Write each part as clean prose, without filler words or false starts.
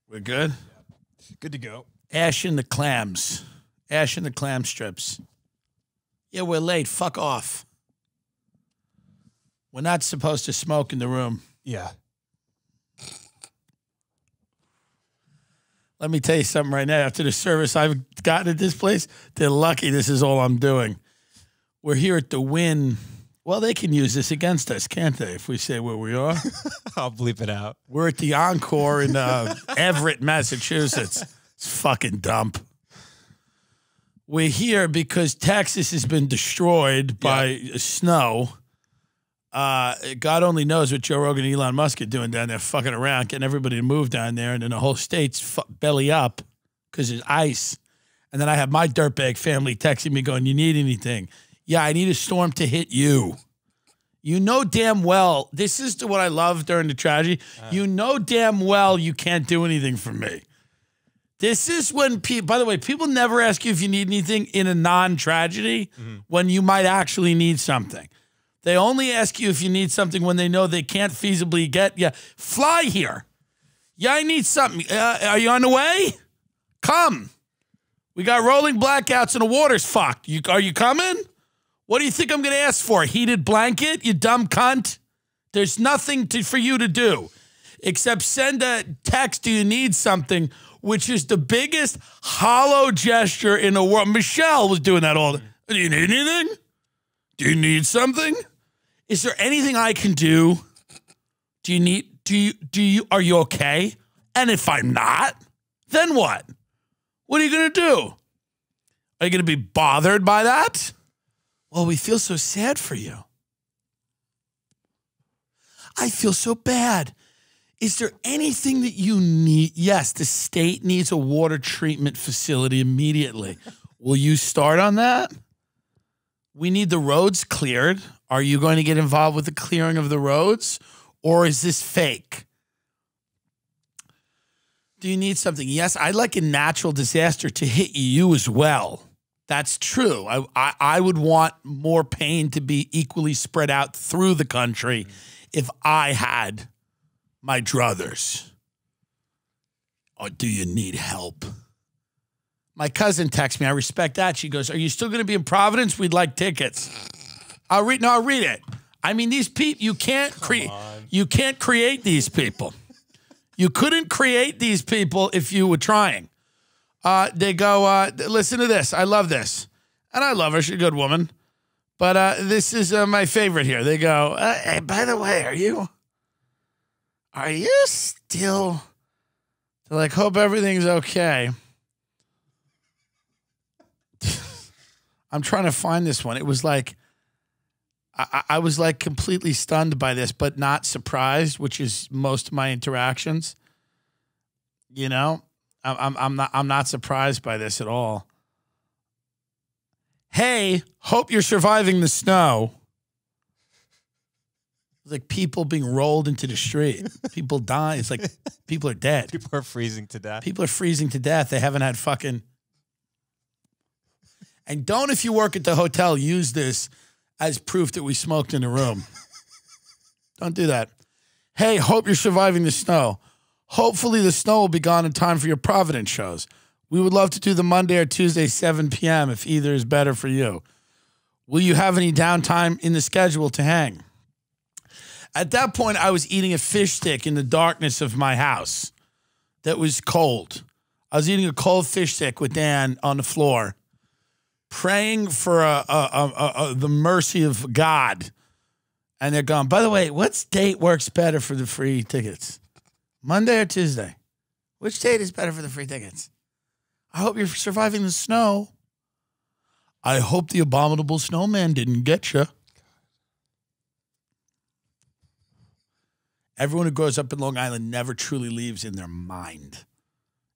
We're good? Good to go. Ash in the clams. Ash in the clam strips. Yeah, we're late. Fuck off. We're not supposed to smoke in the room. Yeah. Let me tell you something right now. After the service I've gotten at this place, they're lucky this is all I'm doing. We're here at the Wynn. Well, they can use this against us, can't they, if we say where we are? I'll bleep it out. We're at the Encore in Everett, Massachusetts. It's fucking dump. We're here because Texas has been destroyed by snow. God only knows what Joe Rogan and Elon Musk are doing down there, fucking around, getting everybody to move down there, and then the whole state's belly up because there's ice. And then I have my dirtbag family texting me going, you need anything? Yeah, I need a storm to hit you. You know damn well, this is what I love during the tragedy. You know damn well you can't do anything for me. This is when people, by the way, people never ask you if you need anything in a non-tragedy when you might actually need something. They only ask you if you need something when they know they can't feasibly get you. Fly here. Yeah, I need something. Are you on the way? Come. We got rolling blackouts and the water's fucked. Are you coming? What do you think I'm going to ask for? A heated blanket, you dumb cunt? There's nothing for you to do except send a text, do you need something, which is the biggest hollow gesture in the world. Michelle was doing that all the time. Do you need anything? Do you need something? Is there anything I can do? Are you okay? And if I'm not, then what? What are you going to do? Are you going to be bothered by that? Well, we feel so sad for you. I feel so bad. Is there anything that you need? Yes, the state needs a water treatment facility immediately. Will you start on that? We need the roads cleared. Are you going to get involved with the clearing of the roads? Or is this fake? Do you need something? Yes, I'd like a natural disaster to hit you as well. That's true. I would want more pain to be equally spread out through the country if I had my druthers. Or do you need help? My cousin texts me. I respect that. She goes, are you still going to be in Providence? We'd like tickets. I'll read it. I mean, these people, you can't create these people. You couldn't create these people if you were trying. They go, listen to this. I love this. And I love her. She's a good woman. But this is my favorite here. They go, hey, by the way, are you still, they're like, hope everything's okay. I'm trying to find this one. It was like, I was like completely stunned by this, but not surprised, which is most of my interactions. You know? I'm not surprised by this at all. Hey, hope you're surviving the snow. It's like people being rolled into the street. People die. It's like people are dead. People are freezing to death. People are freezing to death. They haven't had fucking... And don't, if you work at the hotel, use this as proof that we smoked in the room. Don't do that. Hey, hope you're surviving the snow. Hopefully the snow will be gone in time for your Providence shows. We would love to do the Monday or Tuesday, 7 p.m. if either is better for you. Will you have any downtime in the schedule to hang? At that point, I was eating a fish stick in the darkness of my house that was cold. I was eating a cold fish stick with Dan on the floor, praying for the mercy of God. And they're going, by the way, what date works better for the free tickets? Monday or Tuesday? Which date is better for the free tickets? I hope you're surviving the snow. I hope the abominable snowman didn't get you. Everyone who grows up in Long Island never truly leaves in their mind.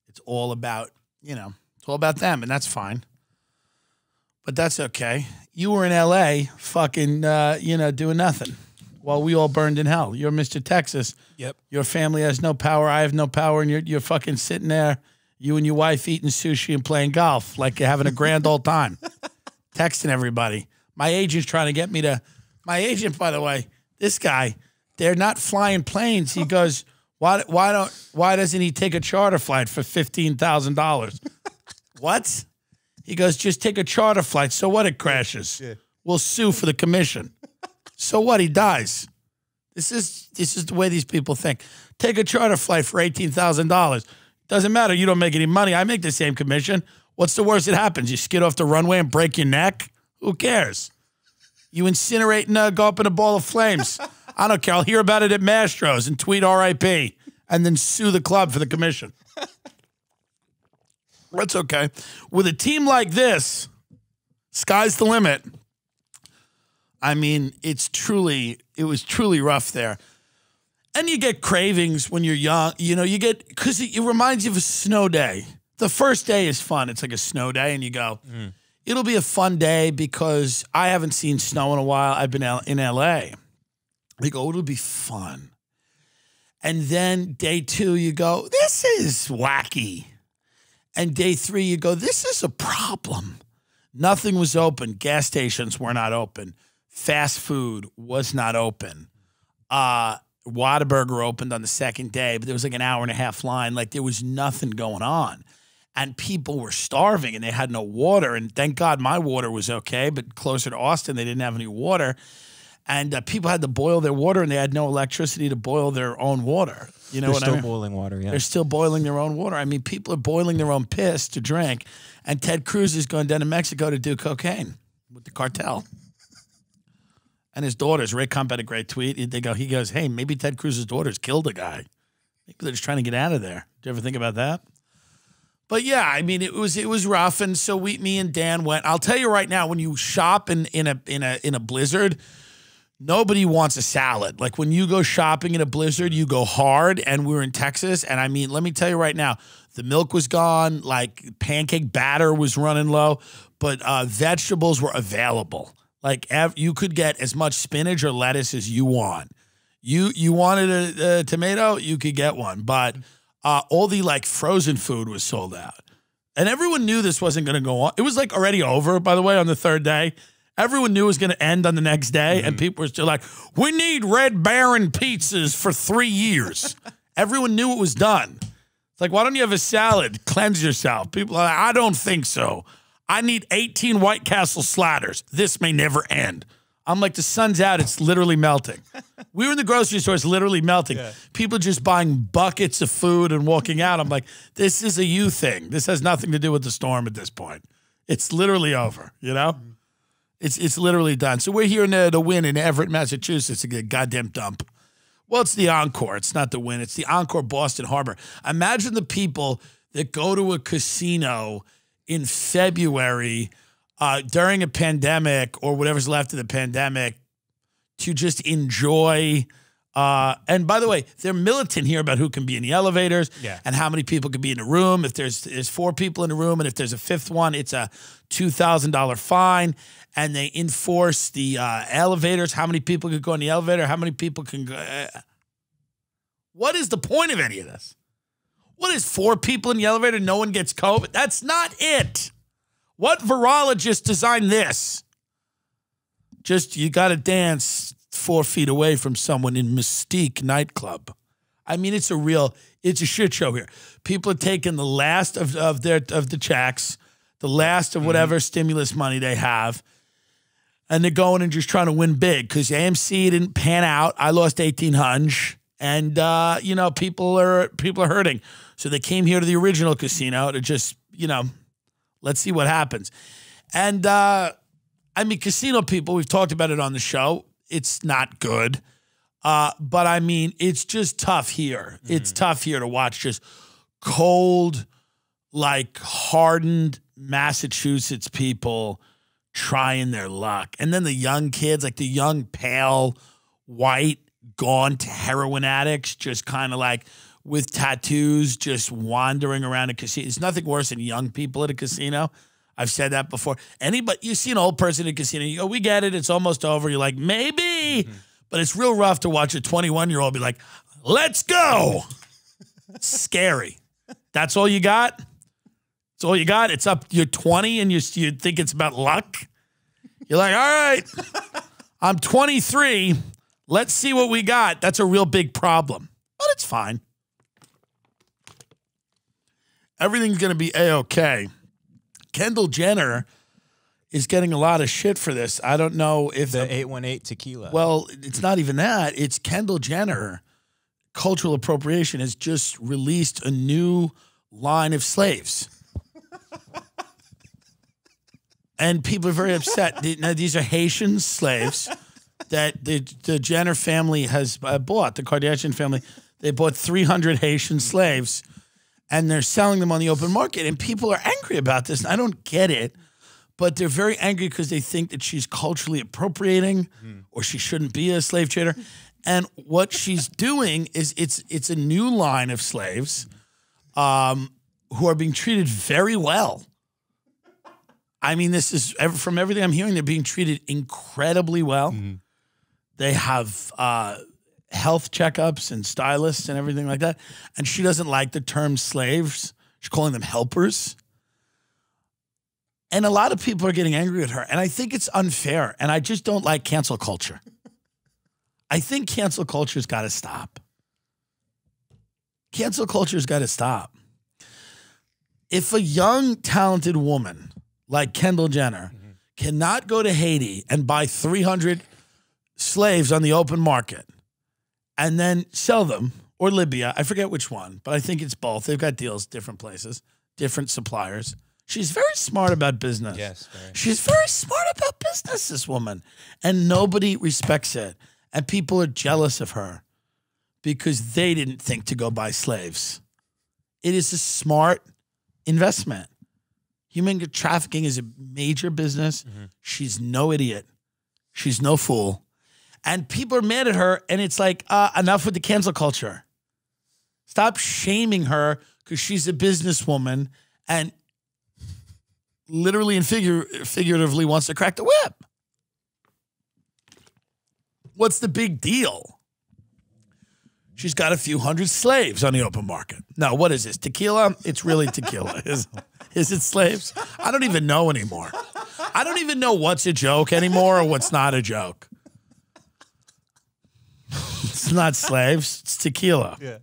It's all about, it's all about them, and that's fine. But that's okay. You were in L.A. fucking, doing nothing while we all burned in hell. You're Mr. Texas. Yep. Your family has no power. I have no power. And you're fucking sitting there, you and your wife eating sushi and playing golf like you're having a grand old time. Texting everybody. My agent's trying to get me to... My agent, by the way, this guy, they're not flying planes. He goes, Why doesn't he take a charter flight for $15,000? What? He goes, just take a charter flight. So what? It crashes. Yeah. We'll sue for the commission. So what? He dies. This is the way these people think. Take a charter flight for $18,000. Doesn't matter. You don't make any money. I make the same commission. What's the worst that happens? You skid off the runway and break your neck? Who cares? You incinerate and go up in a ball of flames. I don't care. I'll hear about it at Mastro's and tweet RIP and then sue the club for the commission. That's okay. With a team like this, sky's the limit. I mean, it was truly rough there. And you get cravings when you're young. You know, you get, because it reminds you of a snow day. The first day is fun. It's like a snow day, and you go, it'll be a fun day because I haven't seen snow in a while. I've been in L.A. You go, it'll be fun. And then day 2, you go, this is wacky. And day 3, you go, this is a problem. Nothing was open. Gas stations were not open. Fast food was not open. Whataburger opened on the second day, but there was like an hour-and-a-half line. Like there was nothing going on. And people were starving and they had no water. And thank God my water was okay, but closer to Austin, they didn't have any water. And people had to boil their water and they had no electricity to boil their own water. You know what I mean? They're still boiling water, yeah. They're still boiling their own water. I mean, people are boiling their own piss to drink. And Ted Cruz is going down to Mexico to do cocaine with the cartel. And his daughters, Ray Kump had a great tweet. He goes, hey, maybe Ted Cruz's daughters killed a guy. Maybe they're just trying to get out of there. Did you ever think about that? But yeah, I mean, it was rough. And so me and Dan went. I'll tell you right now, when you shop in a blizzard, nobody wants a salad. Like when you go shopping in a blizzard, you go hard. And we were in Texas. And I mean, let me tell you right now, the milk was gone. Like pancake batter was running low. But vegetables were available. Like you could get as much spinach or lettuce as you want. You wanted a tomato, you could get one. But all the like frozen food was sold out. And everyone knew this wasn't going to go on. It was like already over, by the way, on the third day. Everyone knew it was going to end on the next day. And people were still like, we need Red Baron pizzas for 3 years. Everyone knew it was done. It's like, why don't you have a salad? Cleanse yourself. People are like, I don't think so. I need 18 White Castle sliders. This may never end. I'm like, the sun's out. It's literally melting. We were in the grocery store. It's literally melting. Yeah. People just buying buckets of food and walking out. I'm like, this is a you thing. This has nothing to do with the storm at this point. It's literally over, you know? It's literally done. So we're here to win in Everett, Massachusetts, to get a goddamn dump. Well, it's the Encore. It's not the win. It's the Encore Boston Harbor. Imagine the people that go to a casino in February during a pandemic or whatever's left of the pandemic to just enjoy. And by the way, they're militant here about who can be in the elevators and how many people can be in the room. If there's 4 people in the room and if there's a 5th one, it's a $2,000 fine. And they enforce the elevators, how many people can go in the elevator, how many people can go. What is the point of any of this? What is 4 people in the elevator, no one gets COVID? That's not it. What virologist designed this? Just, you got to dance 4 feet away from someone in Mystique nightclub. I mean, it's a shit show here. People are taking the last of the checks, the last of whatever stimulus money they have, and they're going and just trying to win big because AMC didn't pan out. I lost 1,800. And, you know, people are hurting. So they came here to the original casino to just, you know, let's see what happens. And, I mean, casino people, we've talked about it on the show. It's not good. But, I mean, it's just tough here. It's tough here to watch just cold, like, hardened Massachusetts people trying their luck. And then the young kids, like the young, pale, white, gaunt heroin addicts, just kind of like with tattoos, just wandering around a casino. It's nothing worse than young people at a casino. I've said that before. Anybody, you see an old person at a casino, you go, we get it, it's almost over. You're like, maybe. But it's real rough to watch a 21-year-old be like, let's go. Scary. That's all you got? That's all you got? It's up, you're 20 and you think it's about luck? You're like, all right, I'm 23. Let's see what we got. That's a real big problem. But it's fine. Everything's going to be A-okay. Kendall Jenner is getting a lot of shit for this. I don't know if... The 818 Tequila. Well, it's not even that. It's Kendall Jenner, cultural appropriation, has just released a new line of slaves. And people are very upset. Now, these are Haitian slaves that the Jenner family has bought, the Kardashian family. They bought 300 Haitian slaves, and they're selling them on the open market. And people are angry about this. And I don't get it, but they're very angry because they think that she's culturally appropriating or she shouldn't be a slave trader. And what she's doing is it's a new line of slaves who are being treated very well. I mean, this is, from everything I'm hearing, they're being treated incredibly well. They have health checkups and stylists and everything like that. And she doesn't like the term slaves. She's calling them helpers. And a lot of people are getting angry at her. And I think it's unfair. And I just don't like cancel culture. I think cancel culture's got to stop. Cancel culture's got to stop. If a young, talented woman like Kendall Jenner cannot go to Haiti and buy 300 slaves on the open market and then sell them, or Libya, I forget which one, but I think it's both. They've got deals, different places, different suppliers. She's very smart about business. Yes, very. She's very smart about business, this woman. And nobody respects it. And people are jealous of her because they didn't think to go buy slaves. It is a smart investment. Human trafficking is a major business. She's no idiot. She's no fool. And people are mad at her, and it's like, enough with the cancel culture. Stop shaming her because she's a businesswoman and literally and figuratively wants to crack the whip. What's the big deal? She's got a few hundred slaves on the open market. Now, what is this? Tequila? It's really tequila. Is it slaves? I don't even know anymore. I don't even know what's a joke anymore or what's not a joke. It's not slaves. It's tequila. Yeah.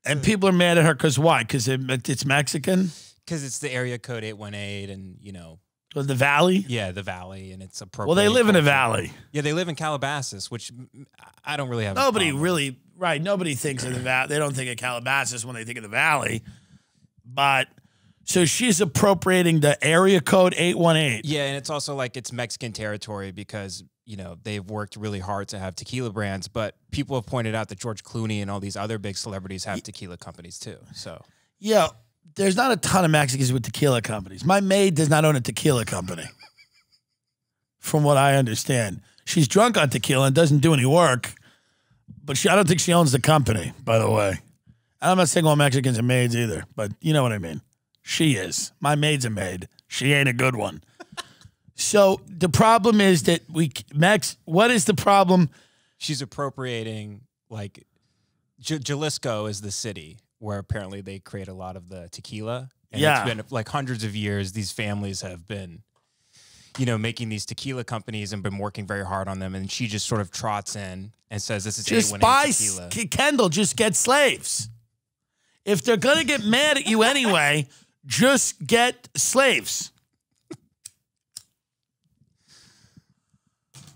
And people are mad at her because why? Because it's Mexican? Because it's the area code 818 and, you know. The Valley? Yeah, the Valley, and it's appropriate. Well, they live in a valley. Yeah, they live in Calabasas, which I don't really have Nobody really, right, nobody thinks of the Valley. They don't think of Calabasas when they think of the Valley. But, so she's appropriating the area code 818. Yeah, and it's also like it's Mexican territory because, you know, they've worked really hard to have tequila brands, but people have pointed out that George Clooney and all these other big celebrities have tequila companies too, so. Yeah. There's not a ton of Mexicans with tequila companies. My maid does not own a tequila company, from what I understand. She's drunk on tequila and doesn't do any work, but I don't think she owns the company, by the way. And I'm not saying all Mexicans are maids either, but you know what I mean. She is. My maid's a maid. She ain't a good one. So the problem is that what is the problem? She's appropriating, like, Jalisco is the city where apparently they create a lot of the tequila. And it's been like hundreds of years. These families have been, you know, making these tequila companies and been working very hard on them. And she just sort of trots in and says, this is just buy tequila. Kendall, just get slaves. If they're going to get mad at you anyway, just get slaves.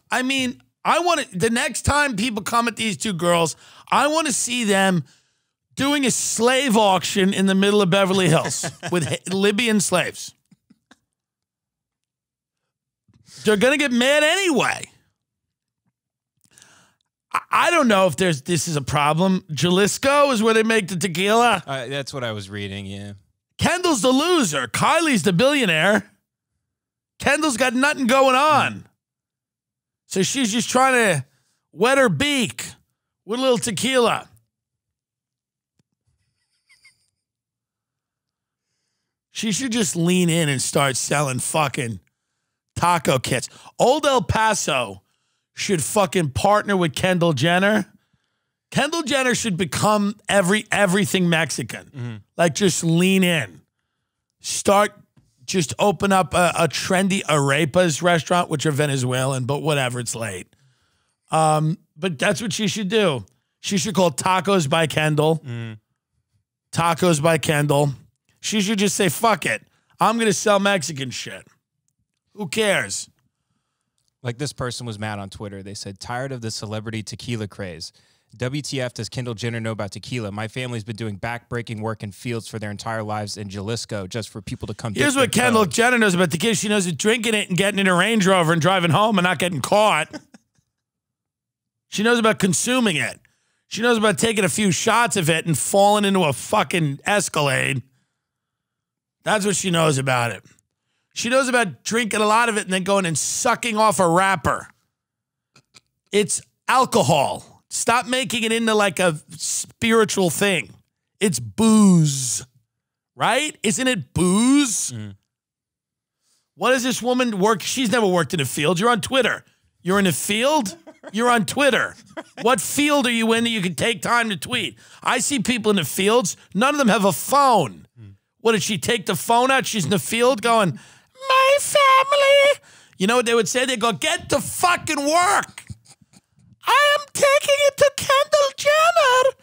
I mean, the next time people come at these two girls, I want to see them doing a slave auction in the middle of Beverly Hills with Libyan slaves. They're going to get mad anyway. I don't know if this is a problem. Jalisco is where they make the tequila. That's what I was reading, yeah. Kendall's the loser. Kylie's the billionaire. Kendall's got nothing going on. So she's just trying to wet her beak with a little tequila. She should just lean in and start selling fucking taco kits. Old El Paso should fucking partner with Kendall Jenner. Kendall Jenner should become everything Mexican. Like, just lean in. Just open up a trendy arepas restaurant, which are Venezuelan, but whatever, it's late. But that's what she should do. She should call Tacos by Kendall. Tacos by Kendall. She should just say, fuck it. I'm going to sell Mexican shit. Who cares? Like this person was mad on Twitter. They said, tired of the celebrity tequila craze. WTF does Kendall Jenner know about tequila? My family's been doing back-breaking work in fields for their entire lives in Jalisco just for people to come. Here's what Kendall Jenner knows about tequila. She knows that drinking it and getting in a Range Rover and driving home and not getting caught. She knows about consuming it. She knows about taking a few shots of it and falling into a fucking Escalade. That's what she knows about it. She knows about drinking a lot of it and then going and sucking off a wrapper. It's alcohol. Stop making it into like a spiritual thing. It's booze, right? Isn't it booze? Mm. What does this woman work? She's never worked in a field. You're on Twitter. You're in a field? You're on Twitter. What field are you in that you can take time to tweet? I see people in the fields. None of them have a phone. Mm. What, did she take the phone out? She's in the field going, my family. You know what they would say? They go, get to fucking work. I am taking it to Kendall Jenner.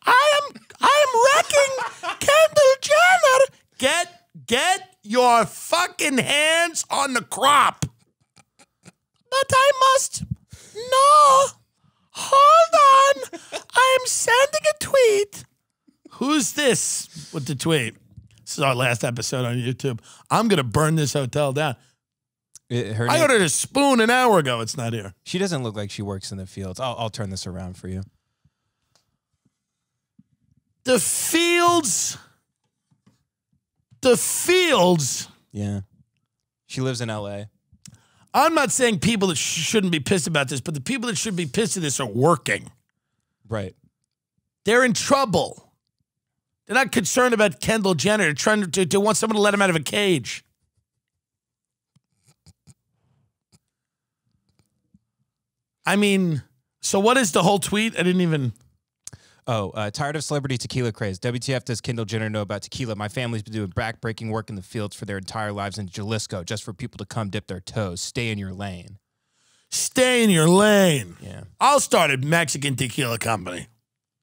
I am wrecking Kendall Jenner. Get your fucking hands on the crop. But I must. No. Hold on. I am sending a tweet. Who's this with the tweet? This is our last episode on YouTube. I'm going to burn this hotel down. I ordered a spoon an hour ago. It's not here. She doesn't look like she works in the fields. I'll turn this around for you. The fields. The fields. Yeah. She lives in L.A. I'm not saying people that shouldn't be pissed about this, but the people that should be pissed at this are working. Right. They're in trouble. They're not concerned about Kendall Jenner. They're trying to want someone to let him out of a cage. I mean, so what is the whole tweet? I didn't even... Oh, tired of celebrity tequila craze. WTF does Kendall Jenner know about tequila? My family's been doing back-breaking work in the fields for their entire lives in Jalisco just for people to come dip their toes. Stay in your lane. Stay in your lane. Yeah. I'll start a Mexican tequila company.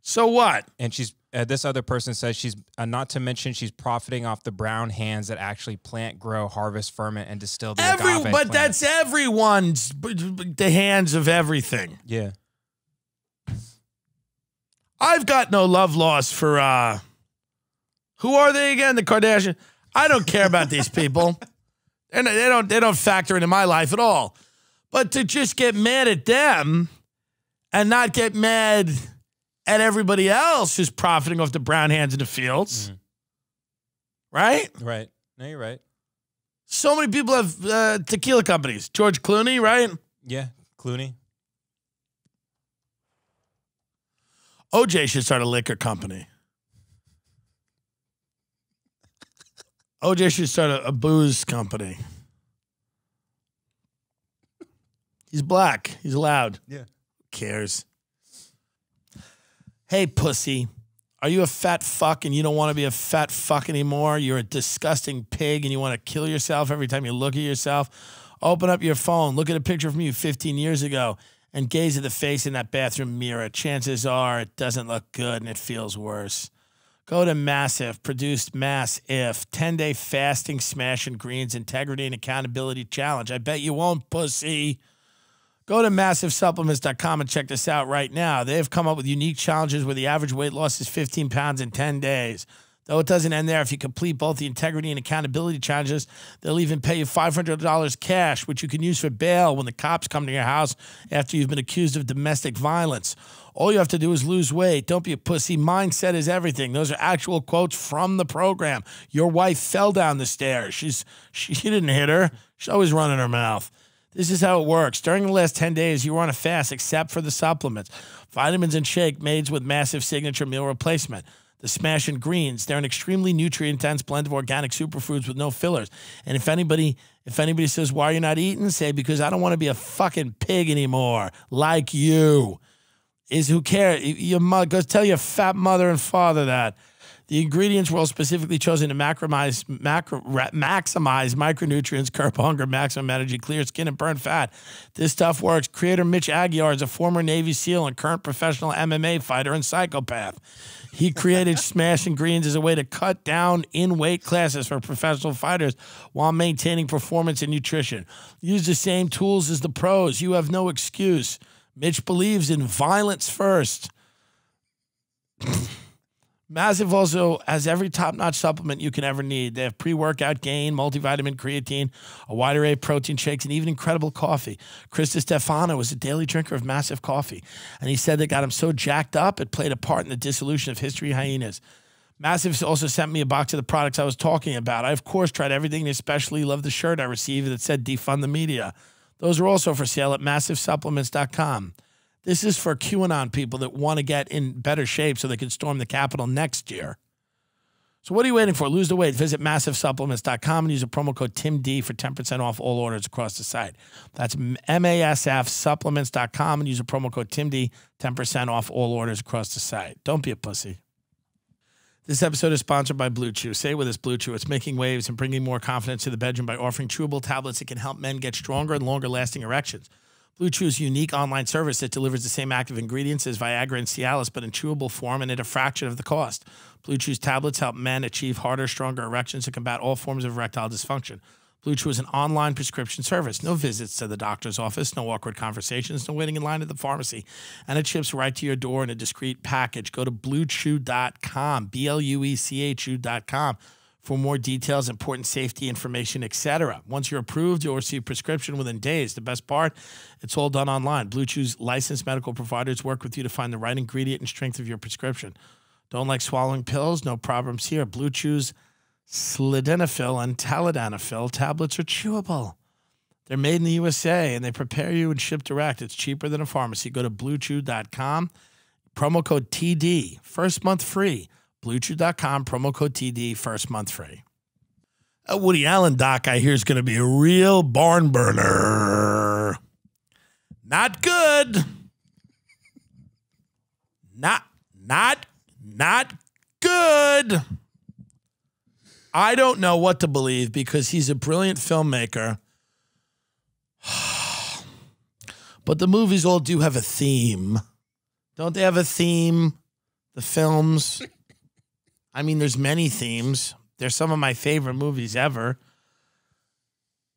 So what? And she's... this other person says she's, not to mention, she's profiting off the brown hands that actually plant, grow, harvest, ferment, and distill the agave But plant. that's everyone's, the hands of everything. Yeah. I've got no love lost for, who are they again? The Kardashians? I don't care about these people. And they don't factor into my life at all. But to just get mad at them and not get mad at everybody else who's profiting off the brown hands in the fields. Mm. Right? Right. No, you're right. So many people have tequila companies. George Clooney, right? Yeah, Clooney. OJ should start a liquor company. OJ should start a booze company. He's black. He's loud. Yeah. Who cares? Hey, pussy, are you a fat fuck and you don't want to be a fat fuck anymore? You're a disgusting pig and you want to kill yourself every time you look at yourself? Open up your phone, look at a picture from you 15 years ago, and gaze at the face in that bathroom mirror. Chances are it doesn't look good and it feels worse. Go to MASF, produced MASF, 10-day fasting, smash and greens, integrity and accountability challenge. I bet you won't, pussy. Go to MASFsupplements.com and check this out right now. They've come up with unique challenges where the average weight loss is 15 pounds in 10 days. Though it doesn't end there. If you complete both the integrity and accountability challenges, they'll even pay you $500 cash, which you can use for bail when the cops come to your house after you've been accused of domestic violence. All you have to do is lose weight. Don't be a pussy. Mindset is everything. Those are actual quotes from the program. Your wife fell down the stairs. She didn't hit her. She's always running her mouth. This is how it works. During the last 10 days, you were on a fast except for the supplements. Vitamins and shake made with MASF signature meal replacement. The Smash and Greens, they're an extremely nutrient-dense blend of organic superfoods with no fillers. And if anybody says, why are you not eating? Say, because I don't want to be a fucking pig anymore, like you. Who cares? Go tell your fat mother and father that. The ingredients were all specifically chosen to maximize micronutrients, curb hunger, maximum energy, clear skin, and burn fat. This stuff works. Creator Mitch Aguiar is a former Navy SEAL and current professional MMA fighter and psychopath. He created Smashing Greens as a way to cut down in weight classes for professional fighters while maintaining performance and nutrition. Use the same tools as the pros. You have no excuse. Mitch believes in violence first. MASF also has every top-notch supplement you can ever need. They have pre-workout gain, multivitamin, creatine, a wide array of protein shakes, and even incredible coffee. Chris Stefano was a daily drinker of MASF coffee, and he said they got him so jacked up it played a part in the dissolution of history hyenas. MASF also sent me a box of the products I was talking about. I, of course, tried everything, and especially loved the shirt I received that said defund the media. Those are also for sale at MASFsupplements.com. This is for QAnon people that want to get in better shape so they can storm the Capitol next year. So what are you waiting for? Lose the weight. Visit MASFsupplements.com and use a promo code TIMD for 10% off all orders across the site. That's MASFsupplements.com and use a promo code TIMD, 10% off all orders across the site. Don't be a pussy. This episode is sponsored by Blue Chew. Say with us, Blue Chew. It's making waves and bringing more confidence to the bedroom by offering chewable tablets that can help men get stronger and longer-lasting erections. Blue Chew's unique online service that delivers the same active ingredients as Viagra and Cialis, but in chewable form and at a fraction of the cost. Blue Chew's tablets help men achieve harder, stronger erections and combat all forms of erectile dysfunction. Blue Chew is an online prescription service. No visits to the doctor's office, no awkward conversations, no waiting in line at the pharmacy. And it ships right to your door in a discreet package. Go to bluechew.com, BLUECHU.com. for more details, important safety information, etc. Once you're approved, you'll receive prescription within days. The best part, it's all done online. Blue Chew's licensed medical providers work with you to find the right ingredient and strength of your prescription. Don't like swallowing pills? No problems here. Blue Chew's sildenafil and talidomide tablets are chewable. They're made in the USA, and they prepare you and ship direct. It's cheaper than a pharmacy. Go to bluechew.com, promo code TD, first month free. BlueChew.com, promo code TD, first month free. A Woody Allen doc I hear is going to be a real barn burner. Not good. Not good. I don't know what to believe because he's a brilliant filmmaker. But the movies all do have a theme. Don't they have a theme? The films. I mean, there's many themes. They're some of my favorite movies ever.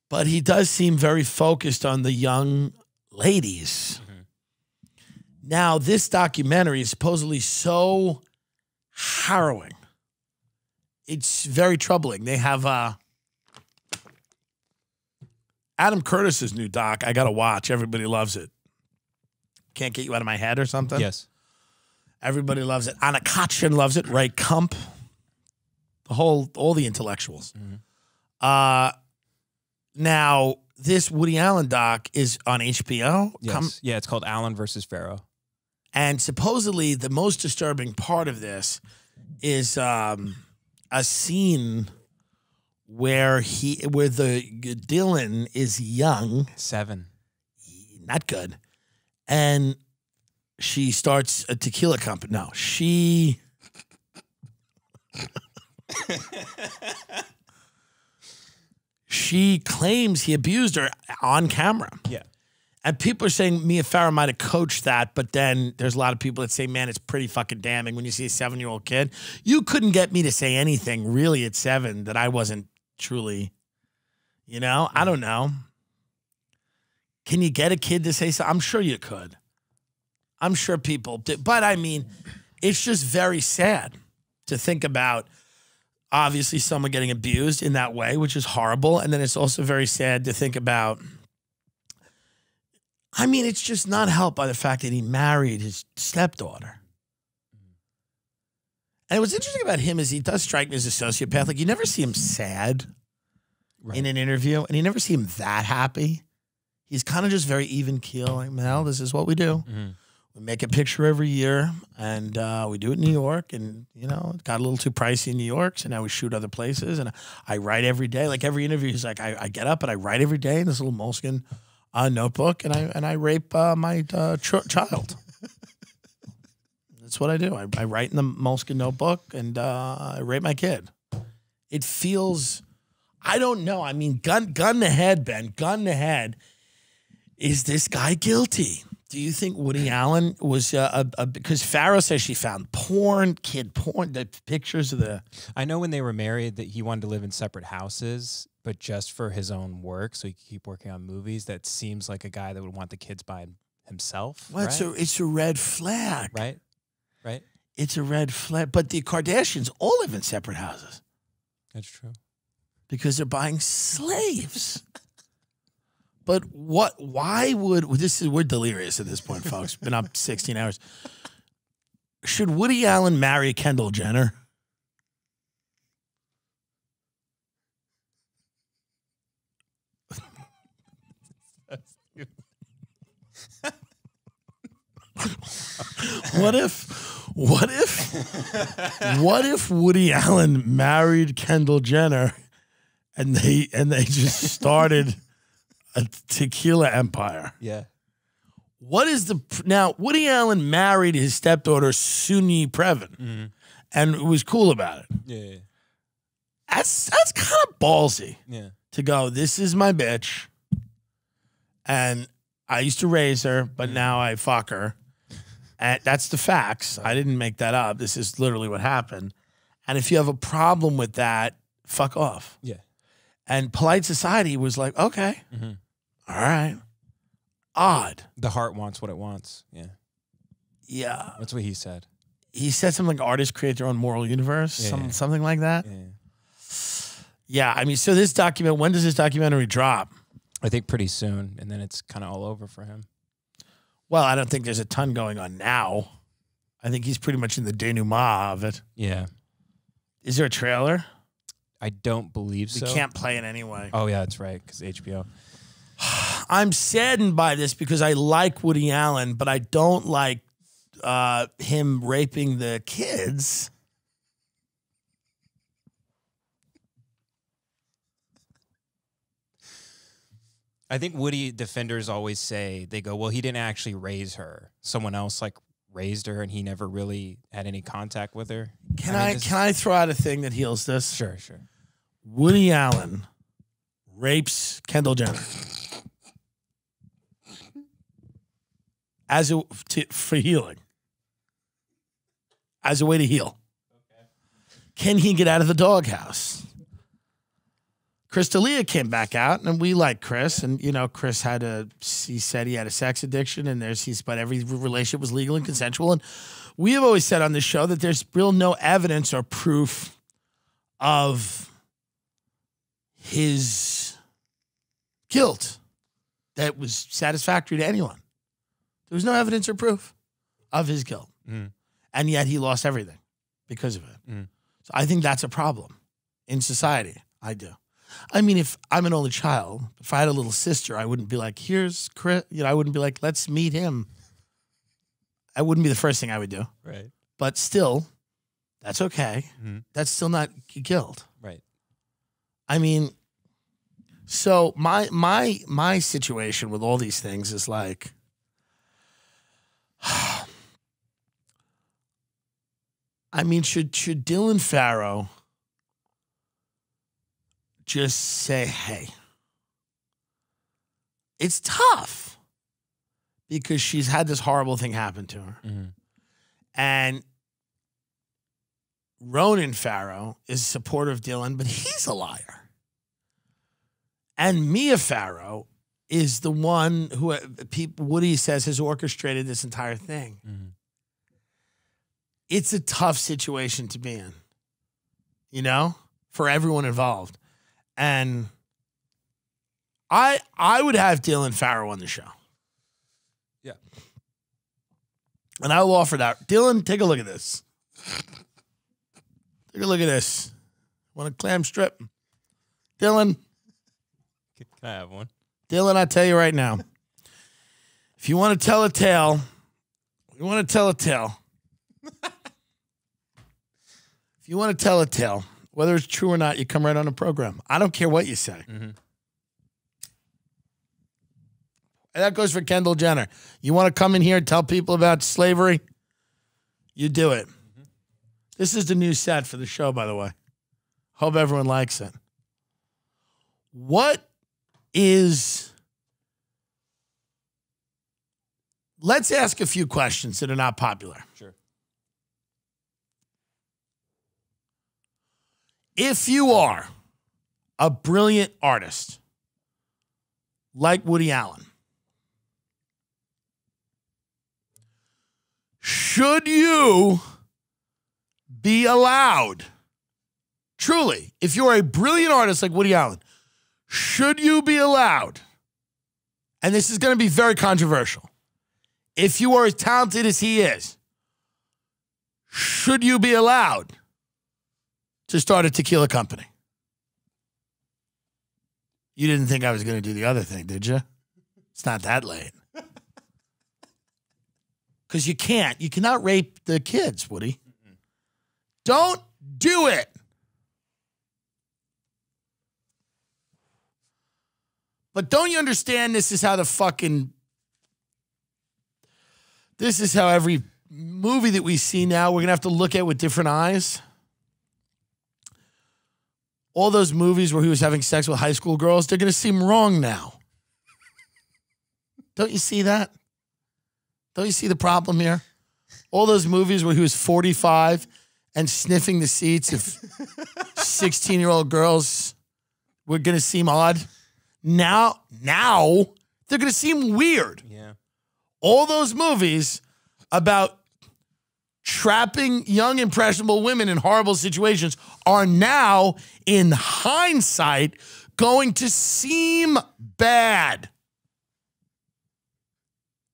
But he does seem very focused on the young ladies. Mm-hmm. Now, this documentary is supposedly so harrowing. It's very troubling. They have Adam Curtis's new doc. I got to watch. Everybody loves it. Can't Get You Out of My Head or something? Yes. Everybody loves it. Anna Kotchin loves it. Ray Kump. All the intellectuals. Mm-hmm. Now, this Woody Allen doc is on HBO. Yes. Yeah, it's called Allen versus Pharaoh. And supposedly the most disturbing part of this is a scene where Dillon is young. 7. Not good. And she starts a tequila company. No, she she claims he abused her on camera. Yeah. And people are saying Mia Farrow might have coached that, but then there's a lot of people that say, man, it's pretty fucking damning when you see a 7-year-old kid. You couldn't get me to say anything really at 7 that I wasn't truly, you know? I don't know. Can you get a kid to say something? I'm sure you could. I'm sure people did. But, I mean, it's just very sad to think about, obviously, someone getting abused in that way, which is horrible. And then it's also very sad to think about, I mean, it's just not helped by the fact that he married his stepdaughter. And what's interesting about him is he does strike me as a sociopath. Like, you never see him sad in an interview, and you never see him that happy. He's kind of just very even keel. Like, well, this is what we do. Mm-hmm. We make a picture every year, and we do it in New York, and, you know, it got a little too pricey in New York, so now we shoot other places, and I write every day. Like, every interview, he's like, I get up and I write every day in this little moleskin notebook, and I rape my child. That's what I do. I write in the moleskin notebook, and I rape my kid. It feels, I don't know. I mean, gun to head, Ben, gun to head. Is this guy guilty? Do you think Woody Allen was because Farrow says she found kid porn, the pictures of the. I know when they were married that he wanted to live in separate houses, but just for his own work, so he could keep working on movies. That seems like a guy that would want the kids by himself. Well, right? it's a red flag. Right. It's a red flag. But the Kardashians all live in separate houses. That's true. Because they're buying slaves. But why would, we're delirious at this point, folks. Been up 16 hours. Should Woody Allen marry Kendall Jenner? What if Woody Allen married Kendall Jenner and they just started a tequila empire? Yeah. What is now Woody Allen married his stepdaughter Suni Previn and was cool about it. Yeah. That's kind of ballsy. Yeah. To go, this is my bitch and I used to raise her, but now I fuck her. And that's the facts. I didn't make that up. This is literally what happened. And if you have a problem with that, fuck off. Yeah. And polite society was like, okay, all right. Odd. The heart wants what it wants. Yeah. Yeah. That's what he said. He said something like artists create their own moral universe, something like that. Yeah. I mean, so this document, when does this documentary drop? I think pretty soon, and then it's kind of all over for him. Well, I don't think there's a ton going on now. I think he's pretty much in the denouement of it. Yeah. Is there a trailer? I don't believe so. We can't play it anyway. Oh, yeah, that's right, because HBO. I'm saddened by this because I like Woody Allen, but I don't like him raping the kids. I think Woody defenders always say, they go, well, he didn't actually raise her. Someone else like raised her and he never really had any contact with her. Can I throw out a thing that heals this? Sure. Woody Allen rapes Kendall Jenner for healing. As a way to heal. Okay. Can he get out of the doghouse? Chris D'Elia came back out, and we like Chris. And, you know, Chris he said he had a sex addiction, and but every relationship was legal and consensual. And we have always said on this show that there's real no evidence or proof of his guilt that was satisfactory to anyone. There was no evidence or proof of his guilt. And yet he lost everything because of it. So I think that's a problem in society. I do. I mean, if I'm an only child, if I had a little sister, I wouldn't be like, here's Chris. You know, I wouldn't be like, let's meet him. That wouldn't be the first thing I would do. Right. But still, that's okay. That's still not guilt. Right. I mean, so my situation with all these things is like, I mean, should Dylan Farrow just say, hey, it's tough because she's had this horrible thing happen to her. And Ronan Farrow is a supporter of Dillon, but he's a liar. And Mia Farrow is the one who Woody says has orchestrated this entire thing. It's a tough situation to be in, you know, for everyone involved. And I would have Dylan Farrow on the show. Yeah. And I will offer that. Dylan, take a look at this. Take a look at this. Want a clam strip? Dylan. Can I have one? Dylan, I tell you right now, if you want to tell a tale, if you want to tell a tale, whether it's true or not, you come right on the program. I don't care what you say. And that goes for Kendall Jenner. You want to come in here and tell people about slavery? You do it. This is the new set for the show, by the way. Hope everyone likes it. What is... Let's ask a few questions that are not popular. Sure. If you are a brilliant artist like Woody Allen, should you be allowed, truly, if you're a brilliant artist like Woody Allen, should you be allowed, and this is going to be very controversial, if you are as talented as he is, should you be allowed to start a tequila company? You didn't think I was going to do the other thing, did you? It's not that late. Because you can't. You cannot rape the kids, Woody. Don't do it. But don't you understand this is how this is how every movie that we see now, we're going to have to look at with different eyes? All those movies where he was having sex with high school girls, they're going to seem wrong now. Don't you see that? Don't you see the problem here? All those movies where he was 45 and sniffing the seats of 16-year-old girls were going to seem odd. Now they're going to seem weird. Yeah. All those movies about trapping young, impressionable women in horrible situations are now, in hindsight, going to seem bad.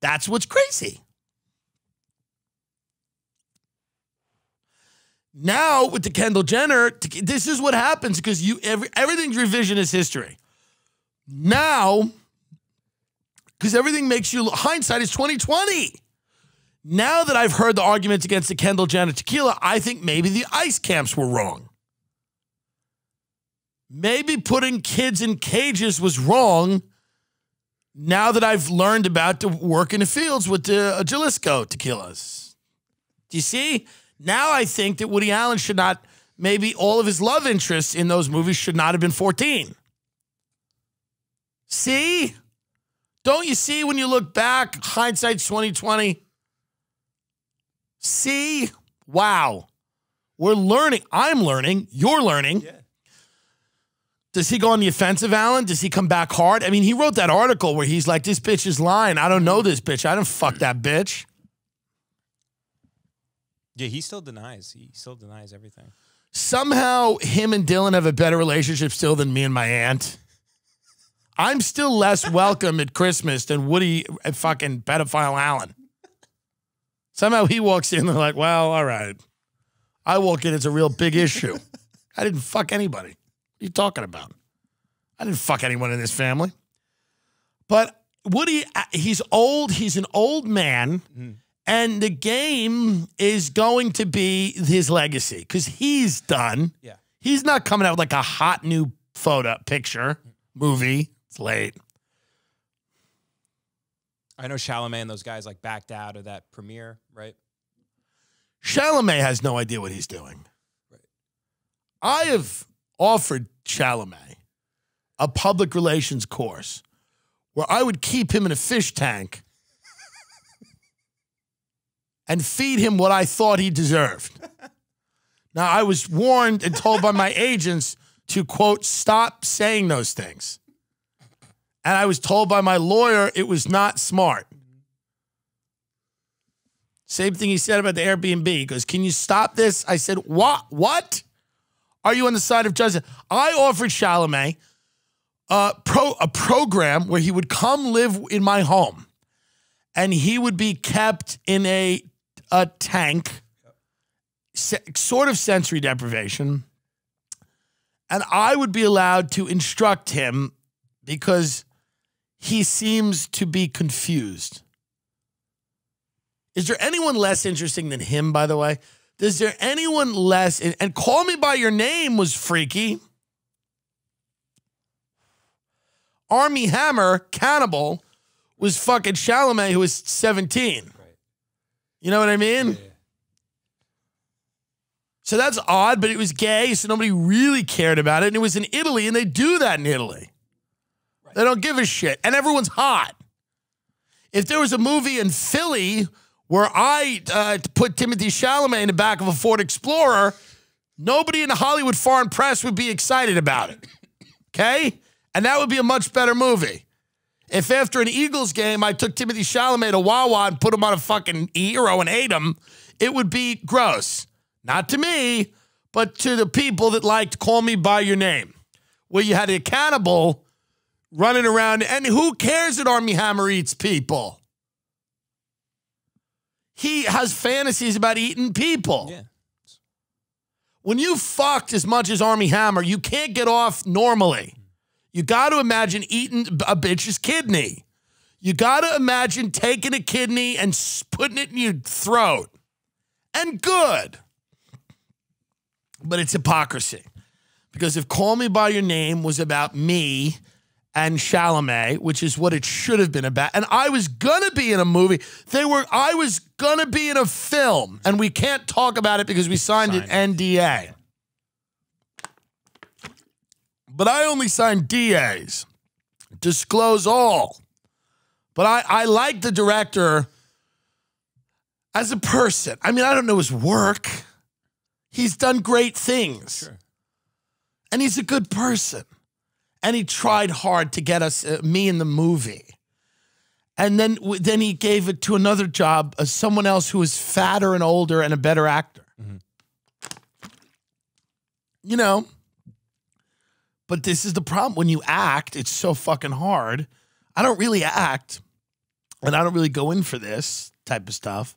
That's what's crazy. Now, with the Kendall Jenner, this is what happens because everything's revisionist history. Now, because everything makes you, hindsight is 2020. Now that I've heard the arguments against the Kendall Jenner tequila, I think maybe the ice camps were wrong. Maybe putting kids in cages was wrong. Now that I've learned about the work in the fields with the Jalisco tequilas. Do you see? Now I think that Woody Allen should not, maybe all of his love interests in those movies should not have been 14. See? Don't you see when you look back, hindsight's 2020? See? Wow. We're learning. I'm learning. You're learning. Yeah. Does he go on the offensive, Allen? Does he come back hard? I mean, he wrote that article where he's like, this bitch is lying. I don't know this bitch. I didn't fuck that bitch. Yeah, he still denies. He still denies everything. Somehow, him and Dillon have a better relationship still than me and my aunt. I'm still less welcome at Christmas than Woody and fucking pedophile Allen. Somehow he walks in, they're like, well, all right. I walk in, it's a real big issue. I didn't fuck anybody. What are you talking about? I didn't fuck anyone in this family. But Woody, he's old. He's an old man. And the game is going to be his legacy because he's done. Yeah. He's not coming out with like a hot new picture, movie. It's late. I know Chalamet and those guys like backed out of that premiere, right? Chalamet has no idea what he's doing. Right. I have offered Chalamet a public relations course where I would keep him in a fish tank and feed him what I thought he deserved. Now, I was warned and told by my agents to, quote, stop saying those things. And I was told by my lawyer it was not smart. Same thing he said about the Airbnb. He goes, can you stop this? I said, what? What? Are you on the side of justice? I offered Chalamet a program where he would come live in my home and he would be kept in a tank, sort of sensory deprivation, and I would be allowed to instruct him because he seems to be confused. Is there anyone less interesting than him, by the way? Is there anyone less? And Call Me By Your Name was freaky. Army Hammer, Cannibal, was fucking Chalamet, who was 17. Right. You know what I mean? Yeah. So that's odd, but it was gay, so nobody really cared about it. And it was in Italy, and they do that in Italy. Right. They don't give a shit, and everyone's hot. If there was a movie in Philly where I put Timothée Chalamet in the back of a Ford Explorer, nobody in the Hollywood foreign press would be excited about it, okay? And that would be a much better movie. If after an Eagles game I took Timothée Chalamet to Wawa and put him on a fucking hero and ate him, it would be gross. Not to me, but to the people that liked Call Me By Your Name, where you had a cannibal running around, and who cares that Armie Hammer eats people? He has fantasies about eating people. Yeah. When you fucked as much as Armie Hammer, you can't get off normally. You got to imagine eating a bitch's kidney. You got to imagine taking a kidney and putting it in your throat. And good. But it's hypocrisy. Because if Call Me By Your Name was about me and Chalamet, which is what it should have been about, and I was gonna be in a movie, I was gonna be in a film, and we can't talk about it because we signed an NDA. But I only signed DAs. Disclose all. But I like the director as a person. I mean, I don't know his work. He's done great things. Sure. And he's a good person. And he tried hard to get us, me in the movie. And then he gave it to another job, someone else who was fatter and older and a better actor. Mm-hmm. You know? But this is the problem. When you act, it's so fucking hard. I don't really act. And I don't really go in for this type of stuff.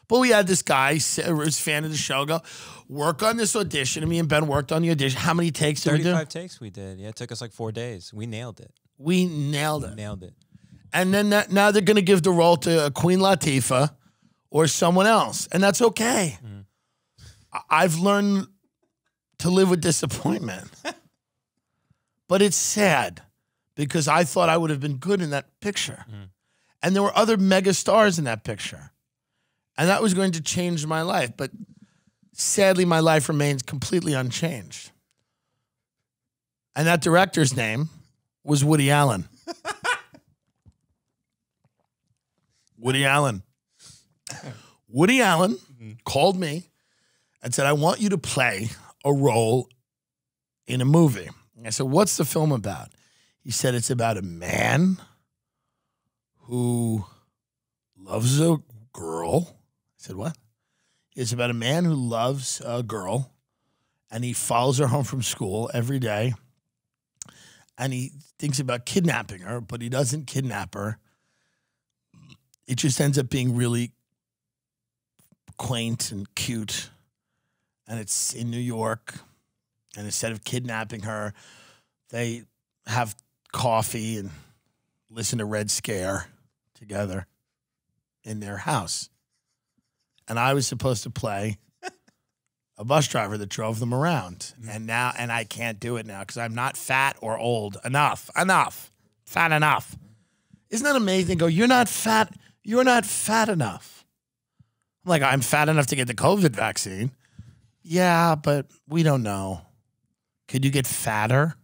But we had this guy, was a fan of the show, go, work on this audition. And me and Ben worked on the audition. How many takes did we do? 35 takes we did. Yeah, it took us like 4 days. We nailed it. We nailed it. Nailed it. And then now they're going to give the role to Queen Latifah or someone else. And that's okay. Mm. I've learned to live with disappointment. But it's sad because I thought I would have been good in that picture. Mm. And there were other mega stars in that picture. And that was going to change my life. But sadly, my life remains completely unchanged. And that director's name was Woody Allen. Woody Allen. Woody Allen called me and said, I want you to play a role in a movie. I said, what's the film about? He said, it's about a man who loves a girl. I said, what? It's about a man who loves a girl, and he follows her home from school every day, and he thinks about kidnapping her, but he doesn't kidnap her. It just ends up being really quaint and cute, and it's in New York. And instead of kidnapping her, they have coffee and listen to Red Scare together in their house. And I was supposed to play a bus driver that drove them around. And I can't do it now because I'm not fat or old enough. Fat enough. Isn't that amazing? They go, you're not fat enough. I'm like, I'm fat enough to get the COVID vaccine. Yeah, but we don't know. Could you get fatter?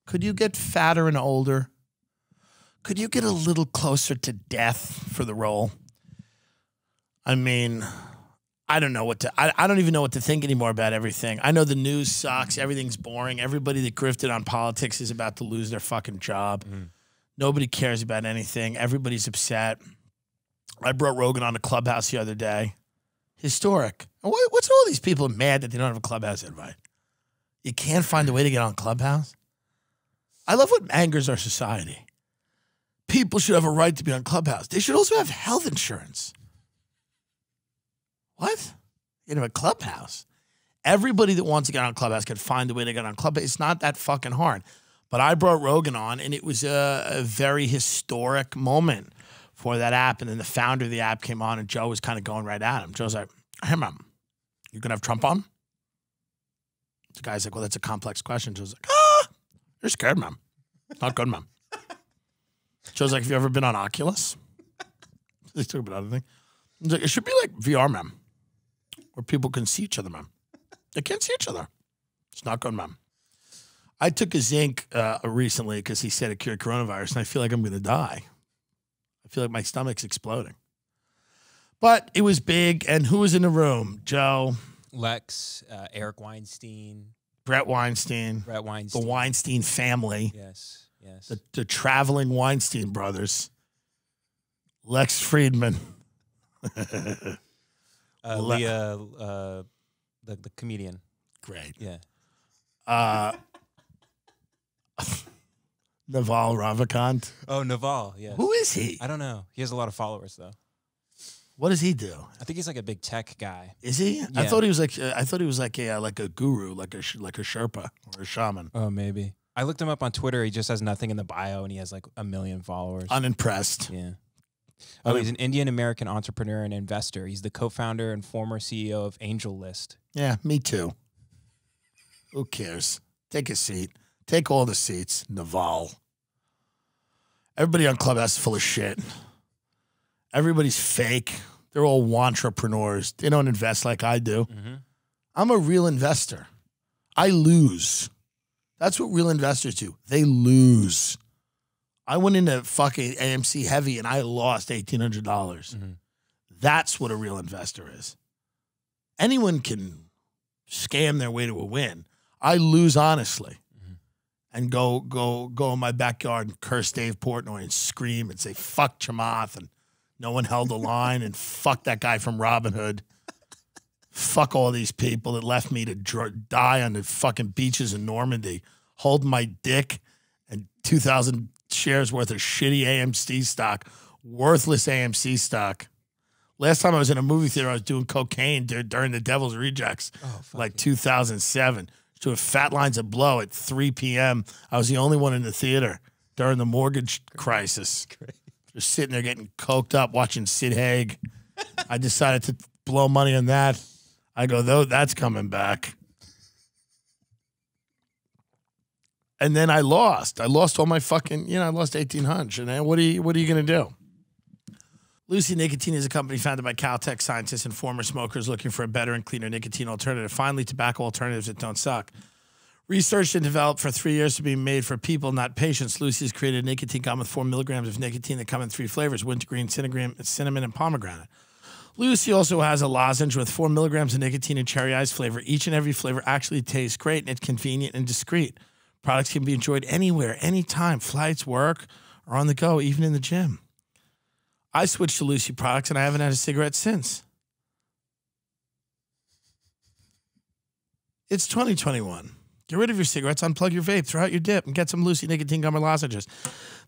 Could you get fatter and older? Could you get a little closer to death for the role? I mean, I don't know what to, I don't even know what to think anymore about everything. I know the news sucks. Everything's boring. Everybody that grifted on politics is about to lose their fucking job. Mm. Nobody cares about anything. Everybody's upset. I brought Rogan on the Clubhouse the other day. Historic. What's all these people mad that they don't have a Clubhouse invite? You can't find a way to get on Clubhouse? I love what angers our society. People should have a right to be on Clubhouse. They should also have health insurance. What? You know, a Clubhouse. Everybody that wants to get on Clubhouse can find a way to get on Clubhouse. It's not that fucking hard. But I brought Rogan on, and it was a very historic moment for that app. And then the founder of the app came on, and Joe was kind of going right at him. Joe's like, hey, man, you going to have Trump on? The guy's like, well, that's a complex question. Joe's like, you're scared, man. Not good, man. Joe's like, have you ever been on Oculus? They talk about other thing. He's like, it should be like VR, man. where people can see each other, man. They can't see each other. It's not good, man. I took a zinc recently because he said it cured coronavirus, and I feel like I'm going to die. I feel like my stomach's exploding. But it was big, and who was in the room? Joe. Lex, Eric Weinstein. Brett Weinstein. Brett Weinstein. The Weinstein family. Yes, yes. The traveling Weinstein brothers. Lex Friedman. Leah, the comedian. Great. Yeah. Naval Ravikant. Oh, Naval, yeah. Who is he? I don't know. He has a lot of followers, though. What does he do? I think he's like a big tech guy. Is he? Yeah. I thought he was like a guru, like a Sherpa or a shaman. Oh, maybe. I looked him up on Twitter. He just has nothing in the bio, and he has like 1 million followers. Unimpressed. Yeah. Oh, he's an Indian-American entrepreneur and investor. He's the co-founder and former CEO of Angel List. Yeah, me too. Who cares? Take a seat. Take all the seats, Naval. Everybody on Clubhouse is full of shit. Everybody's fake. They're all entrepreneurs. They don't invest like I do. Mm-hmm. I'm a real investor. I lose. That's what real investors do. They lose. I went into fucking AMC Heavy and I lost $1,800. Mm-hmm. That's what a real investor is. Anyone can scam their way to a win. I lose honestly. And go in my backyard and curse Dave Portnoy and scream and say, fuck Chamath, and no one held the line, and fuck that guy from Robin Hood. Fuck all these people that left me to die on the fucking beaches in Normandy, holding my dick and 2,000 shares worth of shitty AMC stock, worthless AMC stock. Last time I was in a movie theater, I was doing cocaine during the Devil's Rejects, like 2007. To fat lines of blow at 3 p.m. I was the only one in the theater during the mortgage crisis. Great. Just sitting there getting coked up watching Sid Haig. I decided to blow money on that. I go, though, that's coming back. And then I lost. I lost all my fucking, I lost 1,800. And then what are you going to do? Lucy Nicotine is a company founded by Caltech scientists and former smokers looking for a better and cleaner nicotine alternative. Finally, tobacco alternatives that don't suck. Researched and developed for 3 years to be made for people, not patients, Lucy has created a nicotine gum with 4 milligrams of nicotine that come in 3 flavors: wintergreen, cinnamon, and pomegranate. Lucy also has a lozenge with 4 milligrams of nicotine and cherry ice flavor. Each and every flavor actually tastes great, and it's convenient and discreet. Products can be enjoyed anywhere, anytime, flights, work, or on the go, even in the gym. I switched to Lucy products, and I haven't had a cigarette since. It's 2021. Get rid of your cigarettes, unplug your vape, throw out your dip, and get some Lucy nicotine gum or lozenges.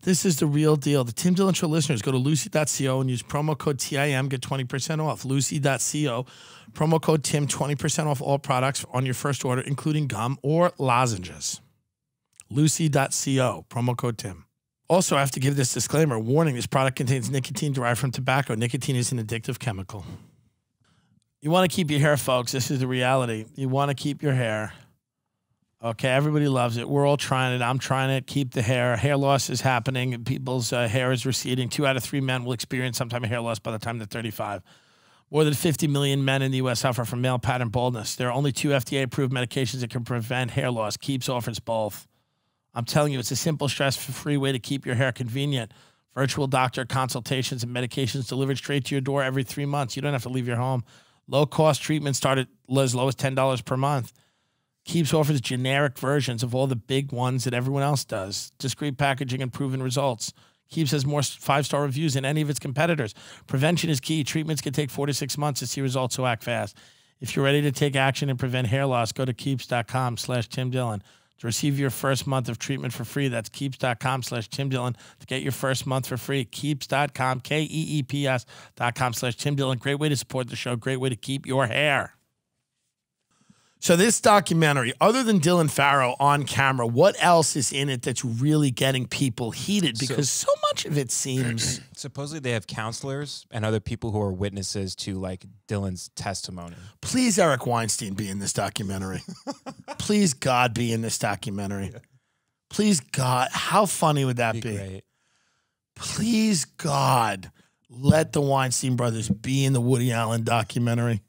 This is the real deal. The Tim Dillon Show listeners, go to lucy.co and use promo code TIM, get 20% off. Lucy.co, promo code TIM, 20% off all products on your first order, including gum or lozenges. Lucy.co, promo code TIM. Also, I have to give this disclaimer. Warning, this product contains nicotine derived from tobacco. Nicotine is an addictive chemical. You want to keep your hair, folks. This is the reality. You want to keep your hair. Okay, everybody loves it. We're all trying it. I'm trying it. Keep the hair. Hair loss is happening. People's hair is receding. 2 out of 3 men will experience some type of hair loss by the time they're 35. More than 50 million men in the U.S. suffer from male pattern baldness. There are only 2 FDA-approved medications that can prevent hair loss. Keeps offers both. I'm telling you, it's a simple, stress-free way to keep your hair convenient. Virtual doctor consultations and medications delivered straight to your door every 3 months. You don't have to leave your home. Low-cost treatments start at as low as $10 per month. Keeps offers generic versions of all the big ones that everyone else does. Discreet packaging and proven results. Keeps has more 5-star reviews than any of its competitors. Prevention is key. Treatments can take 4 to 6 months to see results, so act fast. If you're ready to take action and prevent hair loss, go to keeps.com/TimDillon. To receive your first month of treatment for free. That's keeps.com/TimDillon to get your first month for free. Keeps.com, KEEPS.com/TimDillon. Great way to support the show. Great way to keep your hair. So this documentary, other than Dylan Farrow on camera, what else is in it that's really getting people heated? Because so much of it seems... Supposedly they have counselors and other people who are witnesses to, like, Dylan's testimony. Please, Eric Weinstein, be in this documentary. Please, God, be in this documentary. Yeah. Please, God. How funny would that be? Great. Please, God, let the Weinstein brothers be in the Woody Allen documentary.